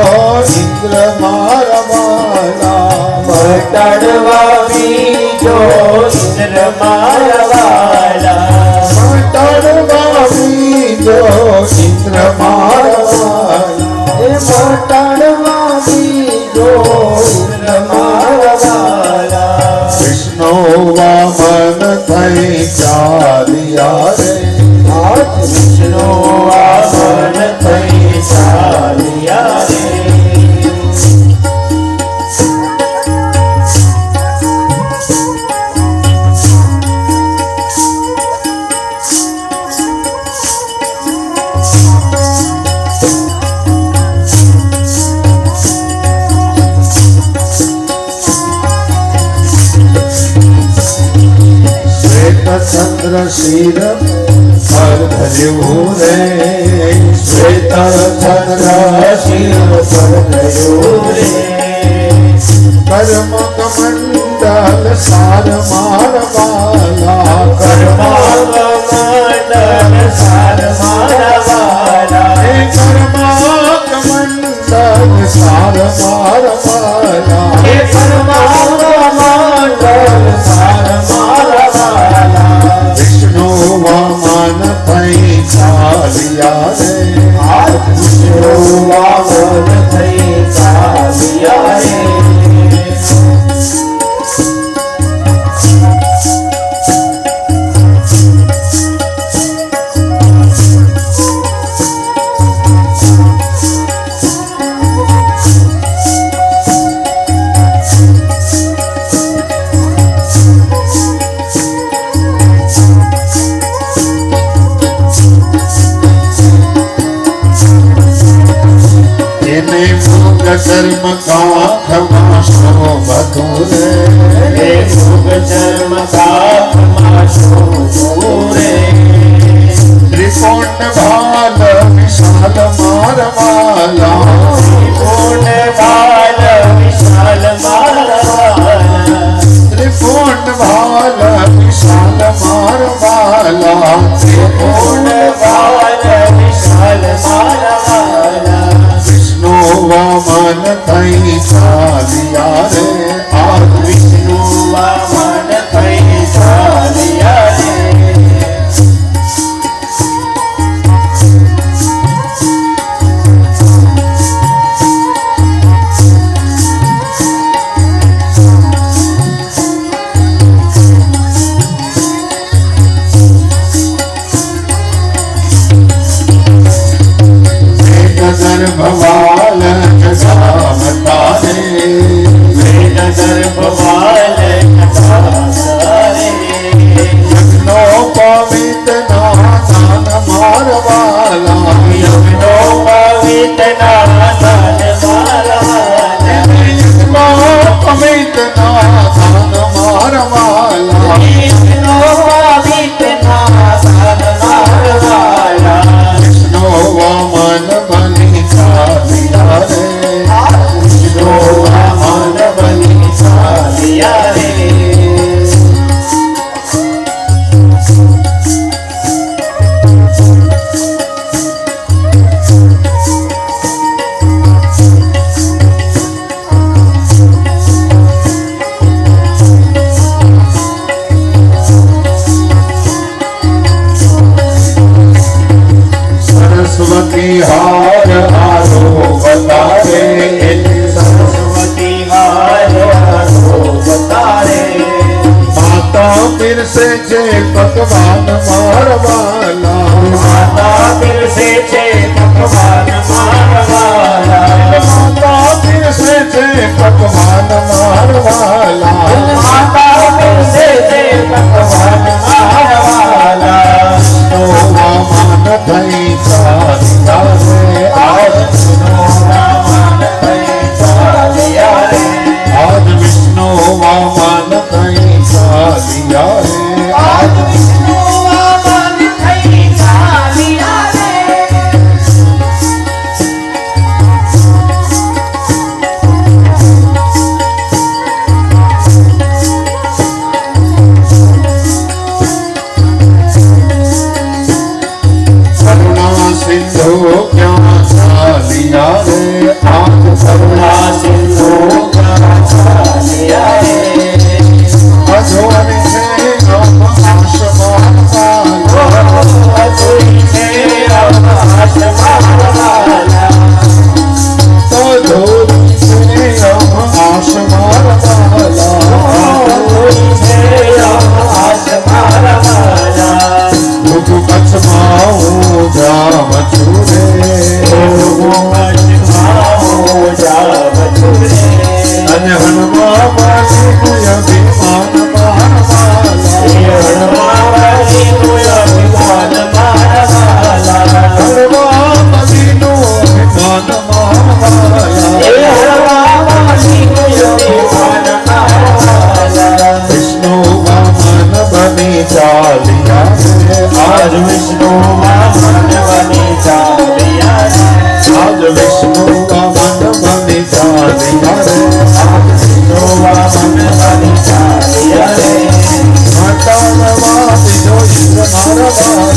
ઇન્દ્ર મારવાલા, મટણવા બીજો ઇન્દ્ર મારવાલા, મટણવા બીજો ઇન્દ્ર મારવાલા, મટણવા બીજો ઇન્દ્ર મારવાલા. વિષ્ણુ વામન થઈ ચાલ્યા રે, વિષ્ણુ વામન થઈ ચાલ્યા રે. ચંદ્ર શિર પર ધર્યું રે, શ્વેત ચંદ્ર શિર પર ધર્યું રે, કર્મ કમંડલ સાર મારવાલા, કર્મ કમંડલ સાર મારવાલા, હે કર્મ કમંડલ સાર મારવાલા, હે કર્મ કમંડલ સાર મારવાલા. વિષ્ણુ વામન થઈ ચાલ્યા રે, વિષ્ણુ વામન થઈ ચાલ્યા રે. ચર્મ કાખમાં શોભતું રે, હે શુભ ચર્મ કાખમાં શોભતું રે, ત્રિકોણ ભાલ વિશાલ મારવાલા, ત્રિકોણ ભાલ વિશાલ મારવાલા, ત્રિકોણ ભાલ વિશાલ મારવાલા, ત્રિકોણ ભાલ વિશાલ મારવાલા. વિષ્ણુ વામન થઈ ચાલ્યા પવિતના દાન મારવાલા પવિતના દાન મારવાલા વિષ્ણુ પવિતના દાન મારવાલા વિષ્ણુ વામન બની ચાલ્યા રે વિષ્ણુ વામન બની ચાલ્યા રે સરસ્વતી હાર હારો બતારે સરસ્વતી હાર હારો બતારે માતા પીરસે છે પકવાન મારવાલા માતા પીરસે છે પકવાન મારવાલા માતા પીરસે છે પકવાન મારવાલા માતા પીરસે છે પકવાન મારવાલા વામન થઈ ચાલ્યા રે આજ આજ વિષ્ણુ વામન થઈ ચાલ્યા રે આજ કરુણા સિંધુ ક્યાં ચાલ્યા રે આજ કરુણા સિંધુ ચાલ્યા રે અજોની છે આસમાન વાલા અજોઈ છે આકાશ મારવાલા અજોની છે આસમાન વાલા અજોઈ છે આકાશ મારવાલા ભૂખ કચ્છમાં હું જામ છું રે અને હનુમા માલી અભિમાન મારવાલા હનુમા માલીનું અભિમાન મારવાલા વિષ્ણુ વામન બની ચાલ્યા રે આજ વિષ્ણુ વામન બની ચાલ્યા રે આજ વિષ્ણુ વામન બની ચાલ્યા રે વિષ્ણુ વામન બની ચાલ્યા રે માતાળવા બીજો ઇન્દ્ર મારવાલા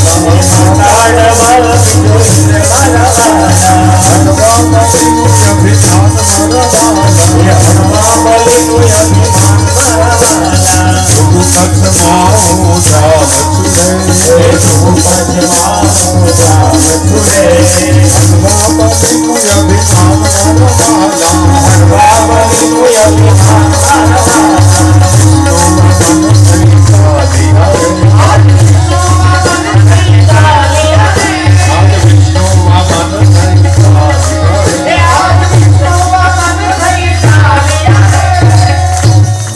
તાળવા બીજો ઇન્દ્ર મારવાલા હનુમા માલીનું અભિમાન મારવાલા હનુમા બલીનું અભિમાન મારવાલા કચ્છમાં હું જામ છું રે પંચમાં જામ છુરે હનુમા માલીનું અભિમાન મારવાલા હનુમા બલીનું અભિમાન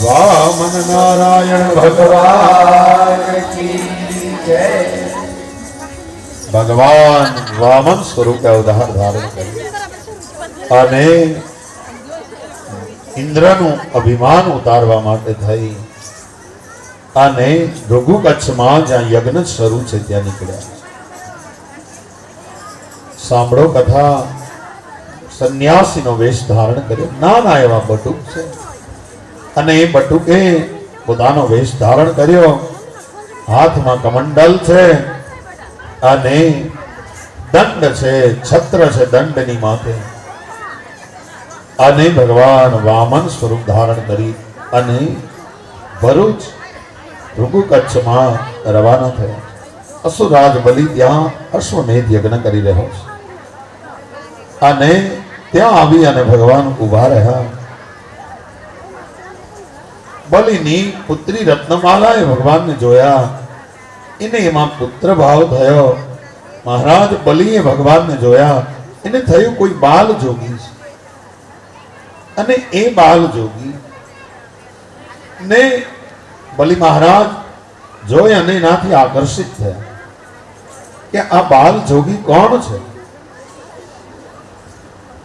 વામન નારાયણ ભગવાન કી જય ભગવાન વામન સ્વરૂપે અવતાર ધારણ કર્યું અને ઇન્દ્રનું અભિમાન ઉતારવા માટે થઈ અને ભૃગુ કચ્છમાં જ્યાં યજ્ઞ શરૂ છે ત્યાં નીકળ્યા. સાંભળો કથા. સંન્યાસીનો વેશ ધારણ કર્યો. નાના એવા બટુક છે અને એ બટુકે પોતાનો વેશ ધારણ કર્યો. હાથમાં કમંડલ છે અને દંડ છે, છત્ર છે દંડની માથે. અને ભગવાન વામન સ્વરૂપ ધારણ કરી અને ભરૂચ ભૃગુ કચ્છમાં રવાના થયા. અસુરાજ બલિ ત્યાં અશ્વમેધ યજ્ઞ કરી રહ્યો છે અને ત્યાં આવી અને ભગવાન ઉભા રહ્યા. બલિની પુત્રી રત્નમાલાએ ભગવાનને જોયા. એને એમાં પુત્ર ભાવ થયો. મહારાજ બલિએ ભગવાનને જોયા. એને થયું કોઈ બાલ જોગી છે અને એ બાલ જોગી ને બલિ મહારાજ જોઈ અને એનાથી આકર્ષિત થયા કે આ બાલ જોગી કોણ છે.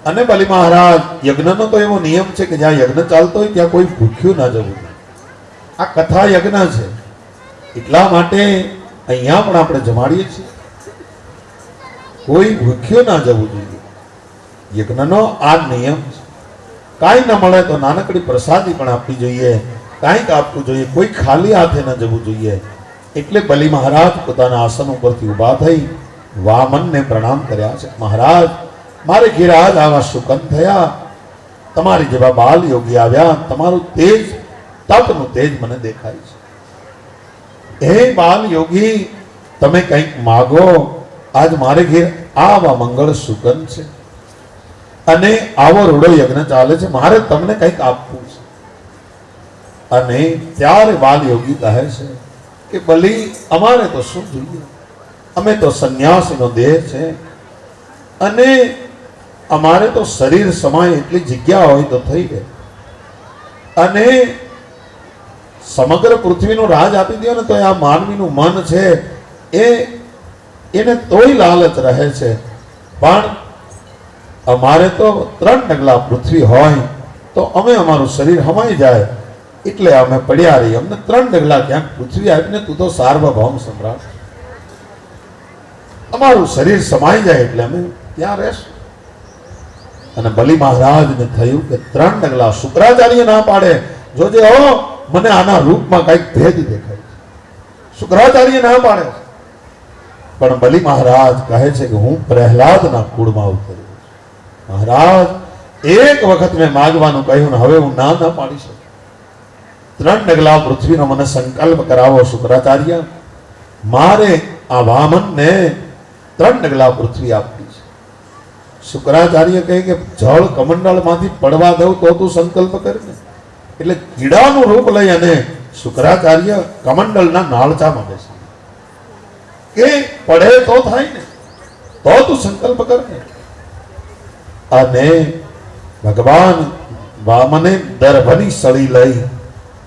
અને બલિ મહારાજ યજ્ઞનો તો એવો નિયમ છે કે જ્યાં યજ્ઞ ચાલતો હોય ત્યાં કોઈ ભૂખ્યું ના જવું જોઈએ. આ કથા યજ્ઞ છે એટલા માટે અહીંયા પણ આપણે જમાડીએ છીએ. કોઈ ભૂખ્યું ના જવું જોઈએ. યજ્ઞનો આ નિયમ છે. કાંઈ ન મળે તો નાનકડી પ્રસાદી પણ આપવી જોઈએ, કાંઈક આપવું જોઈએ, કોઈ ખાલી હાથે ન જવું જોઈએ. એટલે બલિ મહારાજ પોતાના આસન ઉપરથી ઊભા થઈ વામનને પ્રણામ કર્યા છે. મહારાજ, મારે ઘેર આજ આવા શુકન થયા, તમારી જેવા બાલ યોગી આવ્યા, તમારું તેજ, તપનું તેજ મને દેખાય છે. હે બાલ યોગી, તમે કંઈક માગો. આજ મારે ઘેર આવા મંગળ શુકન છે અને આવો રૂડો યજ્ઞ ચાલે છે, મારે તમને કંઈક આપવું છે. અને ત્યારે બાલ યોગી કહે છે કે બલિ, અમારે તો શું જોઈએ? અમે તો સંન્યાસીનો દેહ છે અને અમારે તો શરીર સમાય એટલી જગ્યા હોય તો થઈ ગઈ. અને સમગ્ર પૃથ્વીનો રાજ આપી દો ને તો આ માનવીનું મન છે એને તોય લાલચ રહે છે. પણ અમારે તો 3 ડગલા પૃથ્વી હોય તો અમે અમારું શરીર હમાઈ જાય એટલે અમે પડ્યા રહીએ. અમને 3 ડગલા ક્યાંક પૃથ્વી આપીને તું તો સાર્વભૌમ સમ્રાટ, અમારું શરીર સમાઈ જાય એટલે અમે ત્યાં રહેશું. અને બલિ મહારાજને થયું કે 3 ડગલા શુક્રાચાર્ય ના પાડે, જોજે હો મને આના રૂપમાં કઈક ભેદ દેખાય છે. શુક્રાચાર્ય ના પાડે, પણ બલિ મહારાજ કહે છે કે હું પ્રહલાદના કુળમાં ઉતર્યો. મહારાજ, એક વખત મેં માગવાનું કહ્યું ને હવે હું ના પાડી શકું. 3 ડગલા પૃથ્વીનો મને સંકલ્પ કરાવો શુક્રાચાર્ય. મારે આ વામનને 3 ડગલા પૃથ્વી આપવી છે. શુક્રાચાર્ય કહે કે જળ કમંડળમાંથી પડવા દઉં તો તું સંકલ્પ કર ને. એટલે કીડાનું રૂપ લઈ અને શુક્રાચાર્ય કમંડળના નાળચામાં બેસે કે પડે તો થાય ને, તો તું સંકલ્પ કર ને. અને ભગવાન વામને દર્ભની સળી લઈ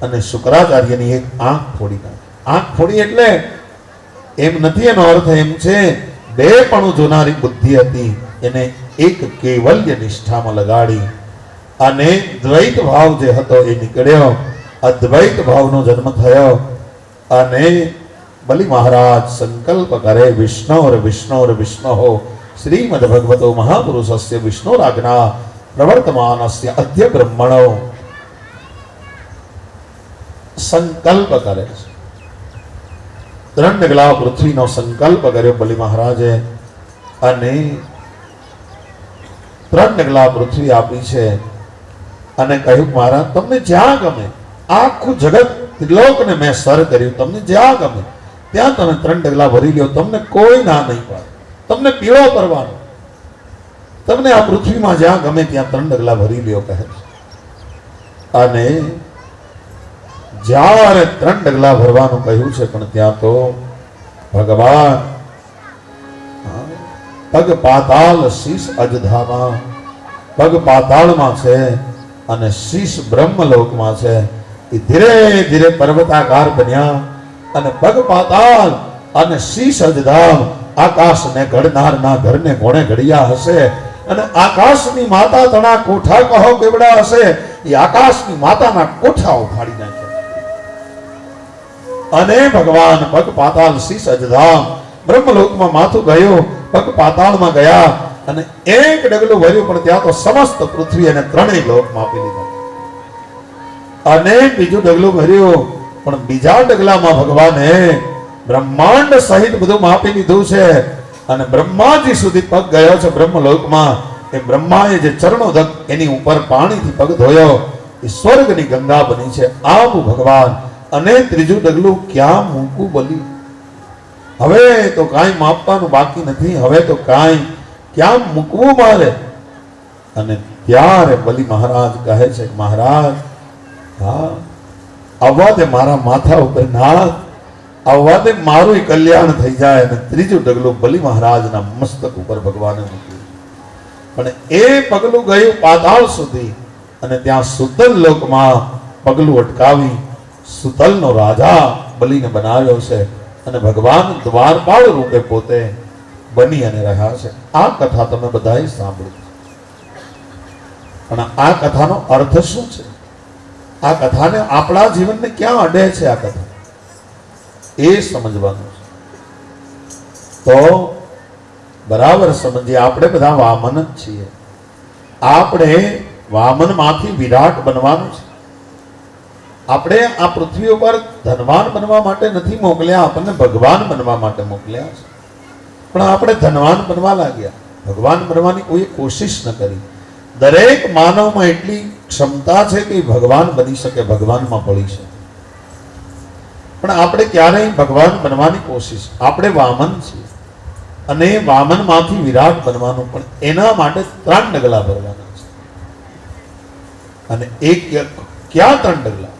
અને શુક્રાચાર્યની એક આંખ ફોડી નાખી. આંખ ફોડી એટલે એમ નથી, એનો અર્થ એમ છે બે પણ જોનારી બુદ્ધિ હતી એને એક કેવલ્ય નિષ્ઠામાં લગાડી અને દ્વૈત ભાવ જે હતો એ નીકળ્યો, અદ્વૈત ભાવનો જન્મ થયો. અને બલિ મહારાજ સંકલ્પ કરે વિષ્ણોર વિષ્ણોર વિષ્ણો શ્રીમદ ભગવતો મહાપુરુષસ્ય વિષ્ણોરાજ્ઞા પ્રવર્તમાનસ્ય અદ્ય બ્રહ્મણો. સંકલ્પ કરે છે. 3 ડગલા પૃથ્વીનો સંકલ્પ કર્યો બલિ મહારાજે અને 3 ડગલા પૃથ્વી આપી છે. અને કહ્યું મહારાજ, તમને જ્યાં ગમે, આખું જગત ત્રિલોકને મેં સર કર્યું, તમને જ્યાં ગમે ત્યાં તમે 3 ડગલા ભરી લ્યો, તમને કોઈ ના નહીં પાડે. તમને પીળો કરવાનો, તમને આ પૃથ્વીમાં જ્યાં ગમે ત્યાં 3 ડગલા ભરી લ્યો કહે છે. અને જ્યારે 3 ડગલા ભરવાનું કહ્યું છે પણ ત્યાં તો ભગવાન પગ પાતાળ શીશ અજધામાં, પગ પાતાળમાં છે અને શીશ બ્રહ્મલોકમાં છે. એ ધીરે ધીરે પર્વતાકાર બન્યા અને પગ પાતાળ અને શીશ અજધામ આકાશને ઘડનારના ઘરને કોણે ઘડ્યા હશે. અને આકાશની માતા તણા કોઠા કહો કેવડા હશે, એ આકાશની માતાના કોઠા ઉફાડી નાખ્યા. અને ભગવાન પગ પાતાળ શીશ અજધામ બ્રહ્મલોકમાં માથું ગયું, પગ પાતાળમાં ગયા અને એક ડગલું ભર્યું પણ ત્યાં તો સમસ્ત પૃથ્વી અને 3 લોકમાં આપી લીધા. અને બીજું ડગલું ભર્યું પણ બીજા ડગલામાં ભગવાને બ્રહ્માંડ સહિત બધું માપી લીધું છે. અને બ્રહ્માજી સુધી પગ ગયો છે બ્રહ્મલોકમાં. એ બ્રહ્માએ જે ચરણોદક એની ઉપર પાણીથી પગ ધોયો એ સ્વર્ગની ગંગા બની છે. આવું ભગવાન. અને ત્રીજું ડગલું ક્યાં મૂકું બલી? હવે તો કાંઈ માપવાનું બાકી નથી, હવે તો કાંઈ ક્યાં મૂકવું મારે? અને ત્યારે બલિ મહારાજ કહે છે, મહારાજ હા આવવા દે મારા માથા ઉપર નાથ, આવવા દે મારું કલ્યાણ થઈ જાય. અને ત્રીજું ડગલું બલિ મહારાજના મસ્તક ઉપર ભગવાને મૂક્યું. પણ એ પગલું ગયું પાતાળ સુધી અને ત્યાં સુતલ લોકમાં પગલું અટકાવી સુતલનો રાજા બલિને બનાવ્યો છે. અને ભગવાન દ્વારપાળ રૂપે પોતે બની અને રહ્યા છે. આ કથા તમે બધાએ સાંભળી. પણ આ કથાનો અર્થ શું છે? આ કથાને આપણા જીવનને ક્યાં અડે છે? આ કથા એ સમજવાનું છે. તો બરાબર સમજીએ, આપણે બધા વામન જ છીએ. આપણે વામન માંથી વિરાટ બનવાનું છે. આપણે આ પૃથ્વી ઉપર ધનવાન બનવા માટે નથી મોકલ્યા, આપણને ભગવાન બનવા માટે મોકલ્યા છે. પણ આપણે ધનવાન બનવા લાગ્યા, ભગવાન બનવાની કોઈ કોશિશ ન કરી. દરેક માનવમાં એટલી ક્ષમતા છે કે ભગવાન બની શકે, ભગવાનમાં પડી શકે, પણ આપણે ક્યારેય ભગવાન બનવાની કોશિશ, આપણે વામન છીએ અને વામન માંથી વિરાટ બનવાનું, પણ એના માટે 3 ડગલા ભરવાના છે. અને એક ક્યાં 3 ડગલા?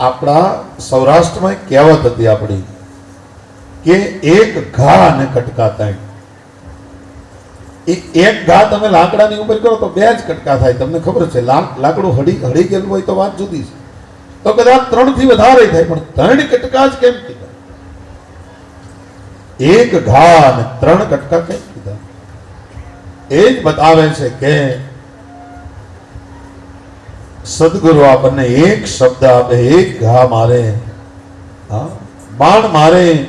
આપણા સૌરાષ્ટ્રમાં એક કહેવત હતી આપણી કે એક ઘા અને કટકા 3. એક ઘા તમે લાકડાની ઉપર કરો તો 2 જ કટકા થાય. તમને ખબર છે, લાકડું હળી ગયેલું હોય તો વાત જુદી છે, તો કદાચ 3 થી વધારે થાય, પણ 3 કટકા જ કેમ કીધા? એક ઘા અને 3 કટકા કેમ કીધા? એ જ બતાવે છે કે સદગુરુ આપણને એક શબ્દ આપે, એક ઘા મારે, બાણ મારે.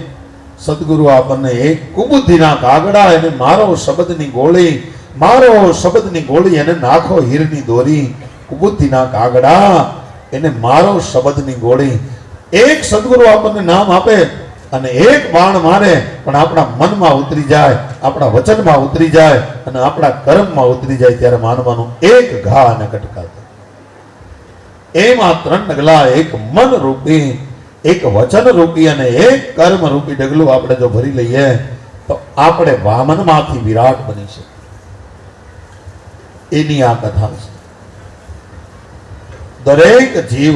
સદગુરુ આપણને એક કુબુદ્ધિના કાગડા, એને મારો શબ્દની ગોળી, મારો શબ્દની ગોળી, એને નાખો હીરની દોરી. કુબુદ્ધિના કાગડા, એને મારો શબ્દની ગોળી. એક સદગુરુ આપણને નામ આપે અને એક બાણ મારે, પણ આપણા મનમાં ઉતરી જાય, આપણા વચનમાં ઉતરી જાય અને આપણા કર્મમાં ઉતરી જાય, ત્યારે માનવાનું એક ઘા અને કટકા. એમાં 3 ડગલા, એક મન રૂપી, એક વચન રૂપી અને એક કર્મ રૂપી ડગલું આપણે જો ભરી લઈએ તો આપણે વામન માંથી વિરાટ બની શકીએ. એની આ કથા છે. દરેક જીવ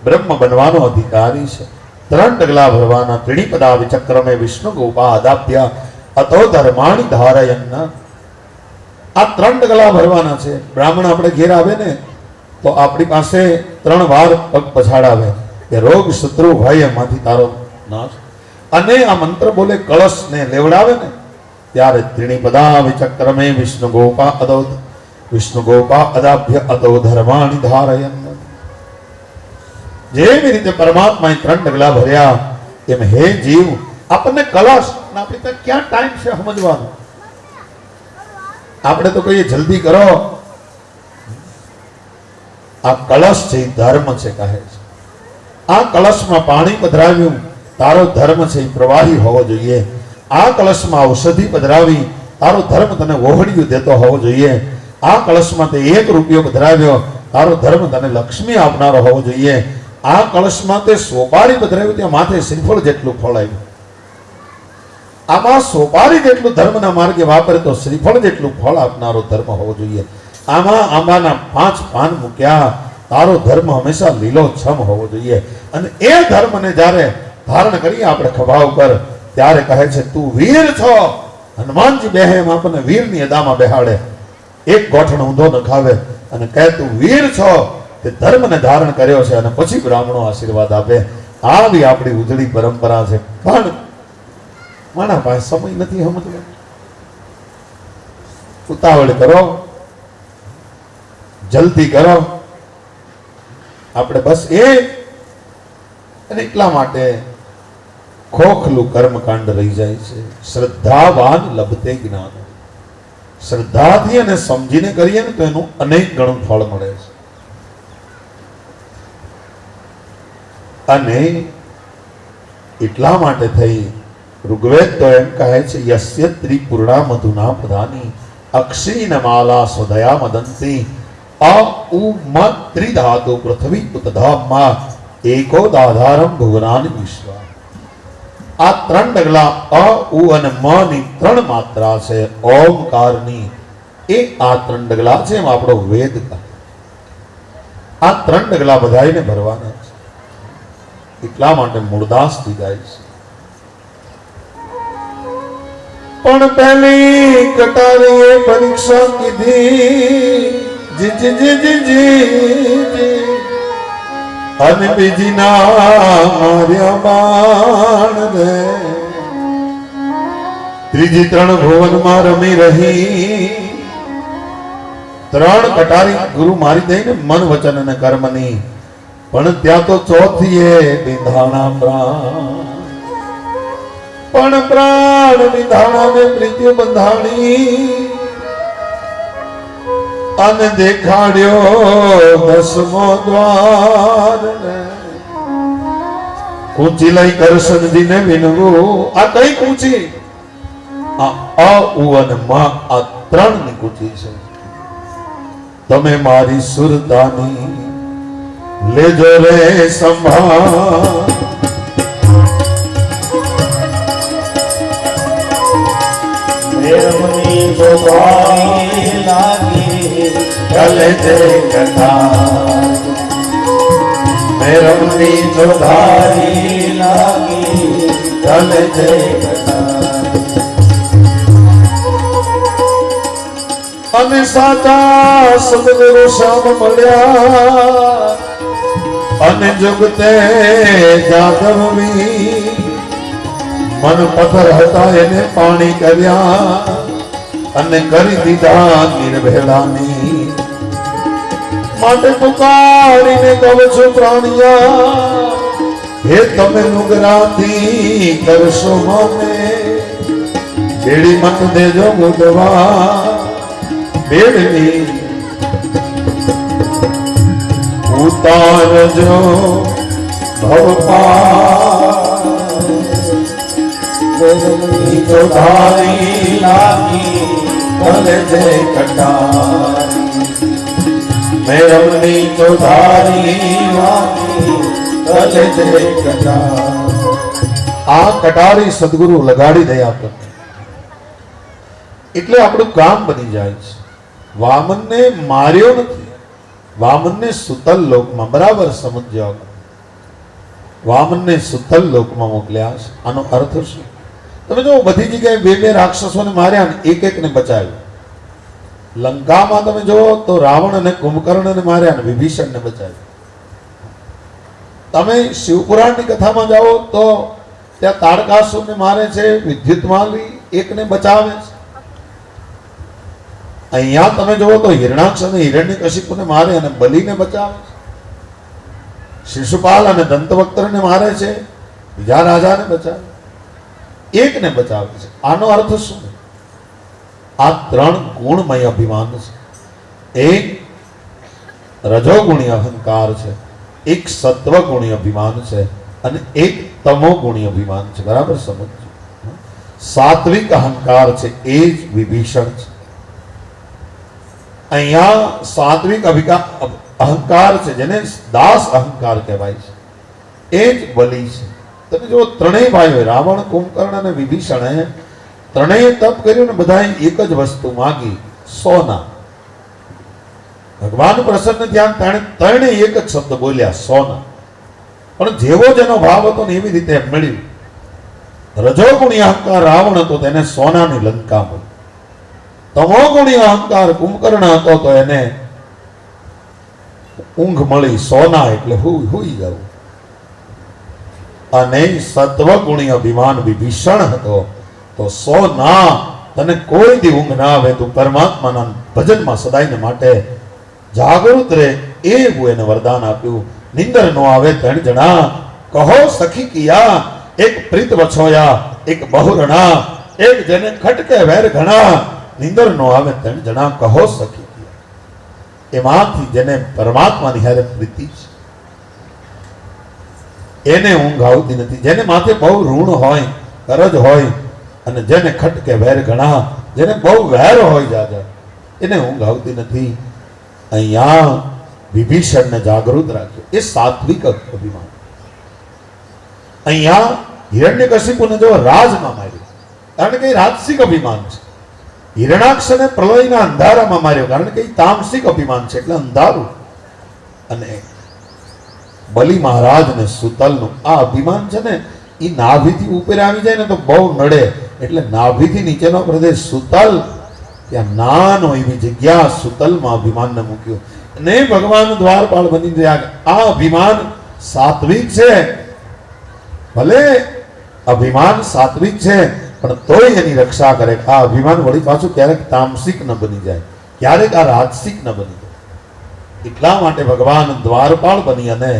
બ્રહ્મ બનવાનો અધિકારી છે. 3 ડગલા ભરવાના. ત્રિણીપદા વિચક્રમે વિષ્ણુ ગોપા અદાપ્ય અતો ધર્માણી ધારયન્ન. આ 3 ડગલા ભરવાના છે. બ્રાહ્મણ આપણે ઘેર આવે ને તો આપણી પાસે 3 વાર પગ પછાડાવે કે રોગ શત્રુ ભય એમાંથી તારો નાશ. અને આ મંત્ર બોલે, કળશ ને લેવડાવે ને ત્યારે ત્રિણીપદા વિચક્રમે વિષ્ણુ ગોપા અદાભ્ય અતો ધર્માણી ધારયન્ન. જેવી રીતે પરમાત્માએ 3 ડગલા ભર્યા, એમ હે જીવ આપણને કળશ, આપણી પાસે ક્યાં ટાઈમ છે સમજવાનું? આપણે તો કહીએ જલ્દી કરો. આ કળશ છે, ધર્મ છે, કહે છે. આ કળશમાં પાણી પધરાવ્યું, તારો ધર્મ છે એ પ્રવાહી હોવો જોઈએ. આ કળશમાં ઔષધિ પધરાવી, તારો ધર્મ તને વહોડિયું દેતો હોવો જોઈએ. આ કળશમાં તે 1 રૂપિયો પધરાવ્યો, તારો ધર્મ તને લક્ષ્મી આપનારો હોવો જોઈએ. આ કળશમાં તે સોપારી પધરાવ્યું, ત્યાં માથે શ્રીફળ જેટલું ફળ આવ્યું. આમાં સોપારી જેટલું ધર્મના માર્ગે વાપરે તો શ્રીફળ જેટલું ફળ આપનારો ધર્મ હોવો જોઈએ. આમાં આંબાના 5 પાન મૂક્યા, તારો ધર્મ હંમેશા લીલોછમ હોવો જોઈએ. અને એ ધર્મને જ્યારે ધારણ કરીએ આપણે ખભા ઉપર, ત્યારે કહે છે તું વીર છો. હનુમાનજી બેહે એમ આપણને વીરની અદામાં બેહાડે, એક ગોઠણ ઊંધો ન ખાવે અને કહે તું વીર છો, તે ધર્મને ધારણ કર્યો છે. અને પછી બ્રાહ્મણો આશીર્વાદ આપે. આવી આપણી ઉજળી પરંપરા છે. પણ મારા પાસે સમય નથી સમજવા. ઉતાવળ કરો, જલ્દી કરો. આપણે બસ અને એટલા માટે ખોખલું કર્મકાંડ રહી જાય છે. શ્રદ્ધાવાન લભતે જ્ઞાન. શ્રદ્ધાથી અને સમજીને કરીએ ને તો એનું અનેક ગણું ફળ મળે છે. અને એટલા માટે થઈ ઋગ્વેદ તો એમ કહે છે યસ્ય ત્રિપૂર્ણા મધુના પદાની અક્ષીન માલા સ્વદયા મદંતી અ ઉ મ ત્રિધાતુ પૃથ્વી ઉતધામમાં એકો દાધારમ ભુવનાની વિશ્વ. આ 3 ડગલા અ ઉ અને મ ની 3 માત્રા છે ઓમકારની. એ આ 3 ડગલા છે એમ આપણો વેદ કહે. આ 3 ડગલા બધાઈને ભરવાના છે. એટલા માટે મૂળદાસ થી ગાય છે પણ પહેલી કટારીએ પરીક્ષા કીધી જી જી જી જી જી અને બીજી ના માર્યા બાણ રે. ત્રીજી 3 ભુવનમાં રમી રહી ત્રણ કટારી ગુરુ મારી દઈને મન વચન અને કર્મની, પણ ત્યાં તો ચોથી એ વિંધાણા પ્રાણ, પણ પ્રાણ વિંધાણા ને મૃત્યુ બંધાણી, અને દેખાડ્યો દસમો દ્વાર ને કૂંચી લઈ કરશનજી ને વિનવું. આ કઈ કૂંચી? આ અ ઉ અને મા, આ ત્રણ ની કૂંચી છે. તમે મારી સુરતાની લેજો રે સંભાળ, મેરમની જોગવાઈ લાગી ચલે છે કથા, મેરમની જોગવાઈ લાગી ચલે છે કથા, અને સાચા સદગુરુ શ્યામ મળ્યા, અને જગતે જાદવવી, મન પથ્થર હતા એને પાણી કર્યા, અને કરી દીધા નિર્ભેળાની. માટે પુકારીને કહું છું પ્રાણિયા, હે તમે નુગરાથી કરશો મને, બેડી મત દેજો મુદવા બેડની, ઉતારજો ભવપાર, મેરમની જોગવાઈ લાગી ચલે છે કથા, મેરમની જોગવાઈ લાગી ચલે છે કથા. આ કટારી સદગુરુ લગાડી દયા કર એટલે આપણું કામ બની જાય છે. વામનને માર્યો નથી, વામનને સુતલ લોકમાં બરાબર સમજ્યો, વામનને સુતલ લોકમાં મોકલ્યા છે. આનો અર્થ શું? તમે જો બધી જગ્યાએ બે બે રાક્ષસોને માર્યા ને એક એકને બચાવ્યું. લંકામાં તમે જો તો રાવણ અને કુંભકર્ણને માર્યા ને વિભીષણને બચાવ્યું. તમે શિવપુરાણની કથામાં જાઓ તો ત્યાં તારકાસુરને મારે છે, વિદ્યુતમાલી એકને બચાવે છે. અહીંયા તમે જુઓ તો હિરણાક્ષ અને હિરણ્યકશિપુને મારે અને બલિને બચાવે છે. શિશુપાલ અને દંતવક્ત્રને મારે છે, બીજા રાજાને બચાવે, એકને બચાવે છે. આનો અર્થ શું? આ ત્રણ ગુણમય અભિમાન છે. એક રજોગુણી અહંકાર છે, એક સત્વગુણી અભિમાન છે, અને એક તમોગુણી અભિમાન છે. બરાબર સમજો. સાત્વિક અહંકાર છે એ જ વિભીષણ છે. અહીંયા સાત્વિક અહંકાર છે જેને દાસ અહંકાર કહેવાય છે, એ જ બલિ છે. તમે જો ત્રણેય ભાઈઓ રાવણ, કુંભકર્ણ અને વિભીષણે ત્રણેય તપ કર્યું ને બધાએ એક જ વસ્તુ માંગી, સોના. ભગવાન પ્રસન્ન થયા, ત્રણે એક જ શબ્દ બોલ્યા, સોના. પણ જેવો જેનો ભાવ હતો ને એવી રીતે મળ્યું. રજોગુણી અહંકાર રાવણ હતો તેને સોનાની લંકા મળી. તમોગુણી અહંકાર કુંભકર્ણ હતો તો એને ઊંઘ મળી, સોના એટલે હુઈ જવું. અને સત્વગુણી અભિમાન વિભીષણ હતો તો સોના, તને કોઈ દી ઊંઘ ના આવે, તું પરમાત્માના ભજનમાં સદાયને માટે જાગૃત રહે, એવું એને વરદાન આપ્યું. નિંદર નો આવે ત્રણ જણા, કહો સખી કિયા, એક પ્રીત વછોયા, એક બહુરણા, એક જેને ખટકે વેર ઘણા. નિંદર નો આવે ત્રણ જણા, કહો સખી કિયા. એમાંથી જેને પરમાત્માની હારે પ્રીતિ છે એને ઊંઘ આવતી નથી. જેને માથે બહુ ઋણ હોય, કરજ હોય, અને જેને ખટકે વેર ઘણા, જેને બહુ વેર હોય જાજા, એને ઊંઘ આવતી નથી. અહીંયા વિભીષણને જાગૃત રાખ્યો, એ સાત્વિક અભિમાન. અહીંયા હિરણ્યકશિપુને જો રાજમાં માર્યો, કારણ કે એ રાજસિક અભિમાન છે. હિરણાક્ષને પ્રલયના અંધારામાં માર્યો, કારણ કે એ તામસિક અભિમાન છે, એટલે અંધારું. અને બલિ મહારાજ ને સુતલનું આ અભિમાન છે ને, એ નાભીથી ઉપર આવી જાય ને તો બહુ નડે, એટલે નાભીથી નીચેનો પ્રદેશ સુતલ, ત્યાં નાનો એવી જગ્યા સુતલમાં અભિમાનને મૂક્યું. ને ભગવાન દ્વારપાળ બની રહ્યા. આ અભિમાન સાત્વિક છે, ભલે અભિમાન સાત્વિક છે, પણ તોય એની રક્ષા કરે. આ અભિમાન વળી પાછું ક્યારેક તામસિક ન બની જાય, ક્યારેક આ રાજસિક ન બની જાય. એટલા માટે ભગવાન દ્વારપાળ બની અને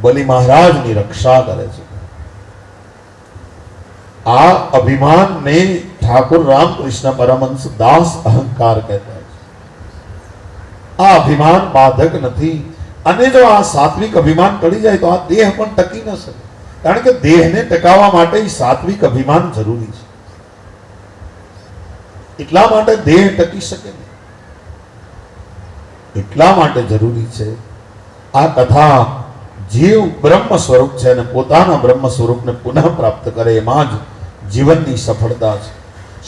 બલિ મહારાજની રક્ષા કરે છે. આ અભિમાનને ઠાकुर रामकृष्ण परमहंस दास अहंकार कहता है. આ અભિમાન બાધક નથી. અને જો આ સાત્વિક અભિમાન ટળી જાય તો આ દેહ પણ ટકી ન શકે. કારણ કે દેહને ટકાવવા માટે સાત્વિક અભિમાન જરૂરી છે. એટલા માટે દેહ ટકી શકે નહીં. એટલા માટે જરૂરી છે આ કથા જીવ બ્રહ્મ સ્વરૂપ છે અને પોતાના બ્રહ્મ સ્વરૂપને પુનઃ પ્રાપ્ત કરે એમાં જ જીવનની સફળતા છે.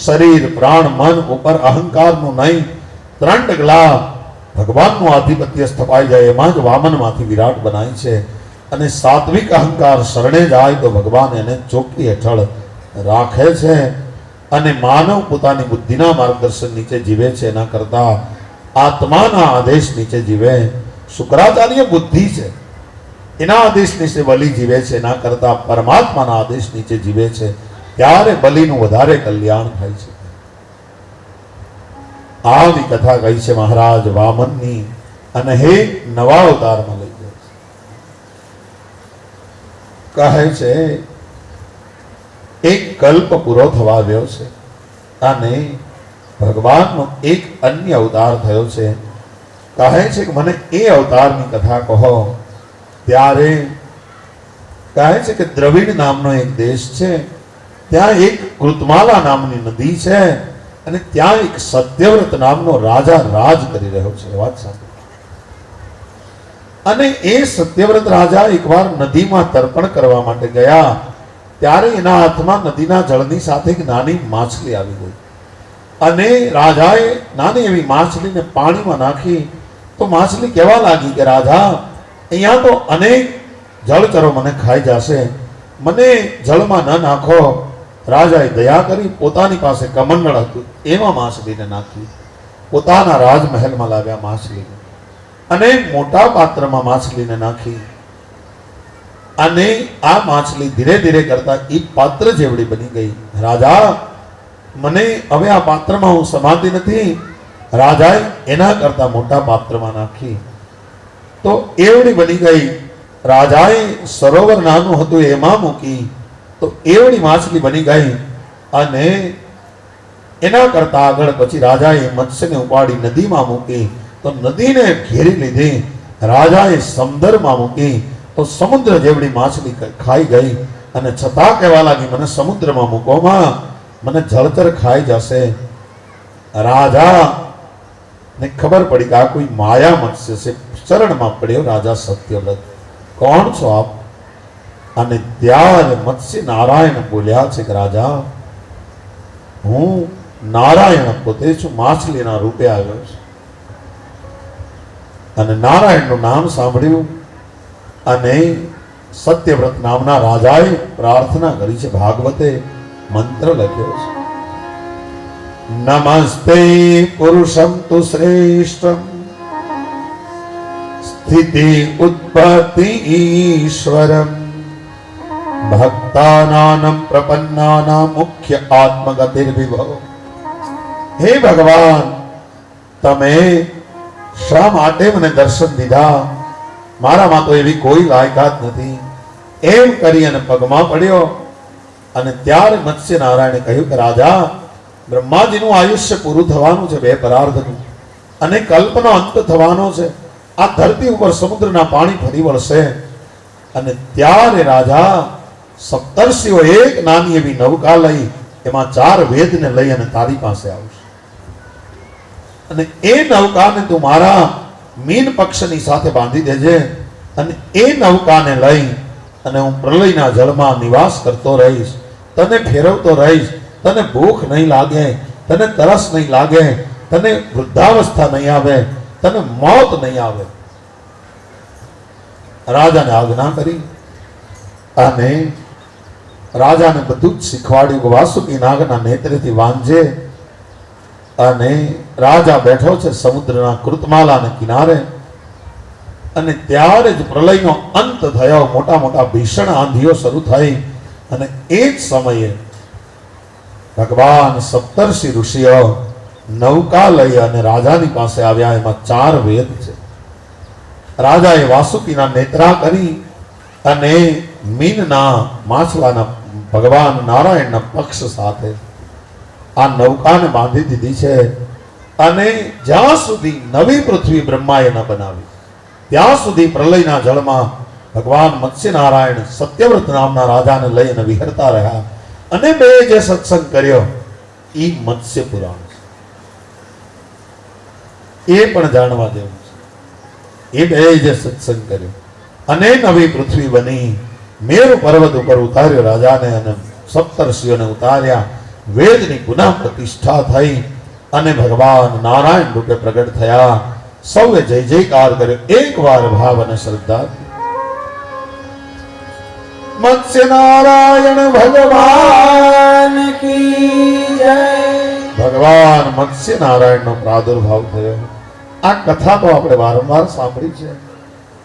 શરીર પ્રાણ મન ઉપર અહંકારનું નહીં, 3 ડગલા ભગવાનનું આધિપત્ય સ્થપાઈ જાય એમાં જ વામનમાંથી વિરાટ બનાય છે. અને સાત્વિક અહંકાર શરણે જાય તો ભગવાન એને ચોકી હેઠળ રાખે છે. અને માનવ પોતાની બુદ્ધિના માર્ગદર્શન નીચે જીવે છે એના કરતા આત્માના આદેશ નીચે જીવે. શુક્રાચાર્ય બુદ્ધિ છે, એના આદેશ નીચે બલિ જીવે છે એના કરતા પરમાત્માના આદેશ નીચે જીવે છે. ત્યારે બલિનું વધારે કલ્યાણ થાય છે. આવી કથા કહી છે મહારાજ વામનની અને હે નવા અવતારમાં લઈ જાય છે. કહે છે એક કલ્પ પૂરો થવા આવ્યો છે અને ભગવાનનો એક અન્ય અવતાર થયો છે. કહે છે કે મને એ અવતારની કથા કહો. ત્યારે કહે છે કે દ્રવિડ નામનો એક દેશ છે, ત્યાં એક કૃતમાલા નામની નદી છે અને ત્યાં એક સત્યવ્રત નામનો રાજા રાજ કરી રહ્યો છે. વાત સાંભળો. અને એ સત્યવ્રત રાજા એકવાર નદીમાં તર્પણ કરવા માટે ગયા ત્યારે એના હાથમાં નદીના જળની સાથે એક નાની માછલી આવી ગઈ અને રાજાએ નાની એવી માછલીને પાણીમાં નાખી તો માછલી કહેવા લાગી કે રાજા, અહીંયા તો અનેક જળચરો મને ખાઈ જશે, મને જળમાં ન નાખો. રાજાએ દયા કરી પોતાની પાસે કમંડળ હતું એમાં માછલીને નાખી. પોતાના રાજમહેલમાં લાવ્યા માછલીને અને મોટા પાત્રમાં માછલીને નાખી. અને આ માછલી ધીરે ધીરે કરતા એ પાત્ર જેવડી બની ગઈ. રાજા, મને હવે આ પાત્રમાં હું સમાતી નથી. રાજાએ એના કરતા મોટા પાત્રમાં નાખી તો એવડી બની ગઈ. રાજાએ સરોવર નાનું હતું એમાં મૂકી તો એવડી માછલી બની ગઈ. અને એના કરતા આગળ પછી રાજાએ મત્સ્યને ઉપાડી નદીમાં મૂકી તો નદીને ઘેરી લીધી. રાજાએ સમુદ્રમાં મૂકી તો સમુદ્ર જેવડી માછલી ખાઈ ગઈ અને છતાં કહેવા લાગી મને સમુદ્રમાં મૂકોમાં, મને જળચર ખાઈ જશે. રાજા ને ખબર પડી કે આ કોઈ માયા મત્સ્ય છે. શરણમાં પડ્યો રાજા સત્યવ્રત, કોણ છો આપ? અને ત્યારે મત્સ્ય નારાયણ બોલ્યા છે કે રાજા, હું નારાયણ પોતે છું, માછલીના રૂપે આવ્યો છું. અને નારાયણનું નામ સાંભળ્યું અને સત્યવ્રત નામના રાજાએ પ્રાર્થના કરી છે. ભાગવતે મંત્ર લખ્યો છે, નમસ્તે પુરુષમ તુ શ્રેષ્ઠમ સ્થિતિ ઉત્પત્તિ ઈશ્વરમ ભક્તાનાં પ્રપન્નાનાં મુખ્ય આત્મગતિર્વિભવ. હે ભગવાન, તમે શા માટે મને દર્શન દીધા? મારામાં તો એવી કોઈ લાયકાત નથી. એમ કરી અને પગમાં પડ્યો. અને ત્યારે મત્સ્ય નારાયણે કહ્યું કે રાજા, બ્રહ્માજીનું આયુષ્ય પૂરું થવાનું છે 2 પરાર્ધનું અને કલ્પનો અંત થવાનો છે. આ ધરતી ઉપર સમુદ્રના પાણી ફરી વળશે. અને ત્યારે રાજા સપ્તર્ષિઓ એક નાની એવી નૌકા લઈ એમાં 4 વેદને લઈ અને તારી પાસે આવશે. અને એ નૌકાને તું મારા મીન પક્ષની સાથે બાંધી દેજે અને એ નૌકાને લઈ અને હું પ્રલયના જળમાં નિવાસ કરતો રહીશ, તને ફેરવતો રહીશ. તને ભૂખ નહીં લાગે, તને તરસ નહીં લાગે, તને વૃદ્ધાવસ્થા નહીં આવે, તને મોત નહીં આવે. રાજાને આજ્ઞા કરી અને રાજાને બધું જ શીખવાડ્યું. વાસુકી નાગના નેત્રેથી વાંજે અને રાજા બેઠો છે સમુદ્રના કૃતમાલાને કિનારે. અને ત્યારે જ પ્રલયનો અંત થયો. મોટા મોટા ભીષણ આંધીઓ શરૂ થઈ અને એ જ સમયે ભગવાન સપ્તર્ષિ ઋષિઓ નૌકા લઈ અને રાજાની પાસે આવ્યા. એમાં 4 વેદ છે. રાજાએ વાસુકીના નેત્રા કરી અને મીનના માછલાના ભગવાન નારાયણના પક્ષ સાથે આ નૌકાને બાંધી દીધી છે. અને જ્યાં સુધી નવી પૃથ્વી બ્રહ્માએ ન બનાવી ત્યાં સુધી પ્રલયના જળમાં ભગવાન મત્સ્યનારાયણ સત્યવ્રત નામના રાજાને લઈ અને વિહરતા રહ્યા. અને બે જે સત્સંગ કર્યો એ મત્સ્ય પુરાણ છે. એ પણ જાણવા જેવું છે. એ બે જે સત્સંગ કર્યો અને નવી પૃથ્વી બની. મેરુ પર્વત ઉપર ઉતાર્યો રાજાને અને સપ્તર્ષિઓને ઉતાર્યા. વેદની પુનઃ પ્રતિષ્ઠા થઈ અને ભગવાન નારાયણ રૂપે પ્રગટ થયા. સૌએ જય જયકાર કર્યો. એકવાર ભાવ અને શ્રદ્ધા. મત્સ્ય નારાયણ ભગવાન की जय। ભગવાન મત્સ્ય નારાયણનો પ્રાદુર્ભાવ થયો. આ કથા તો આપણે વારંવાર સાંભળી છે.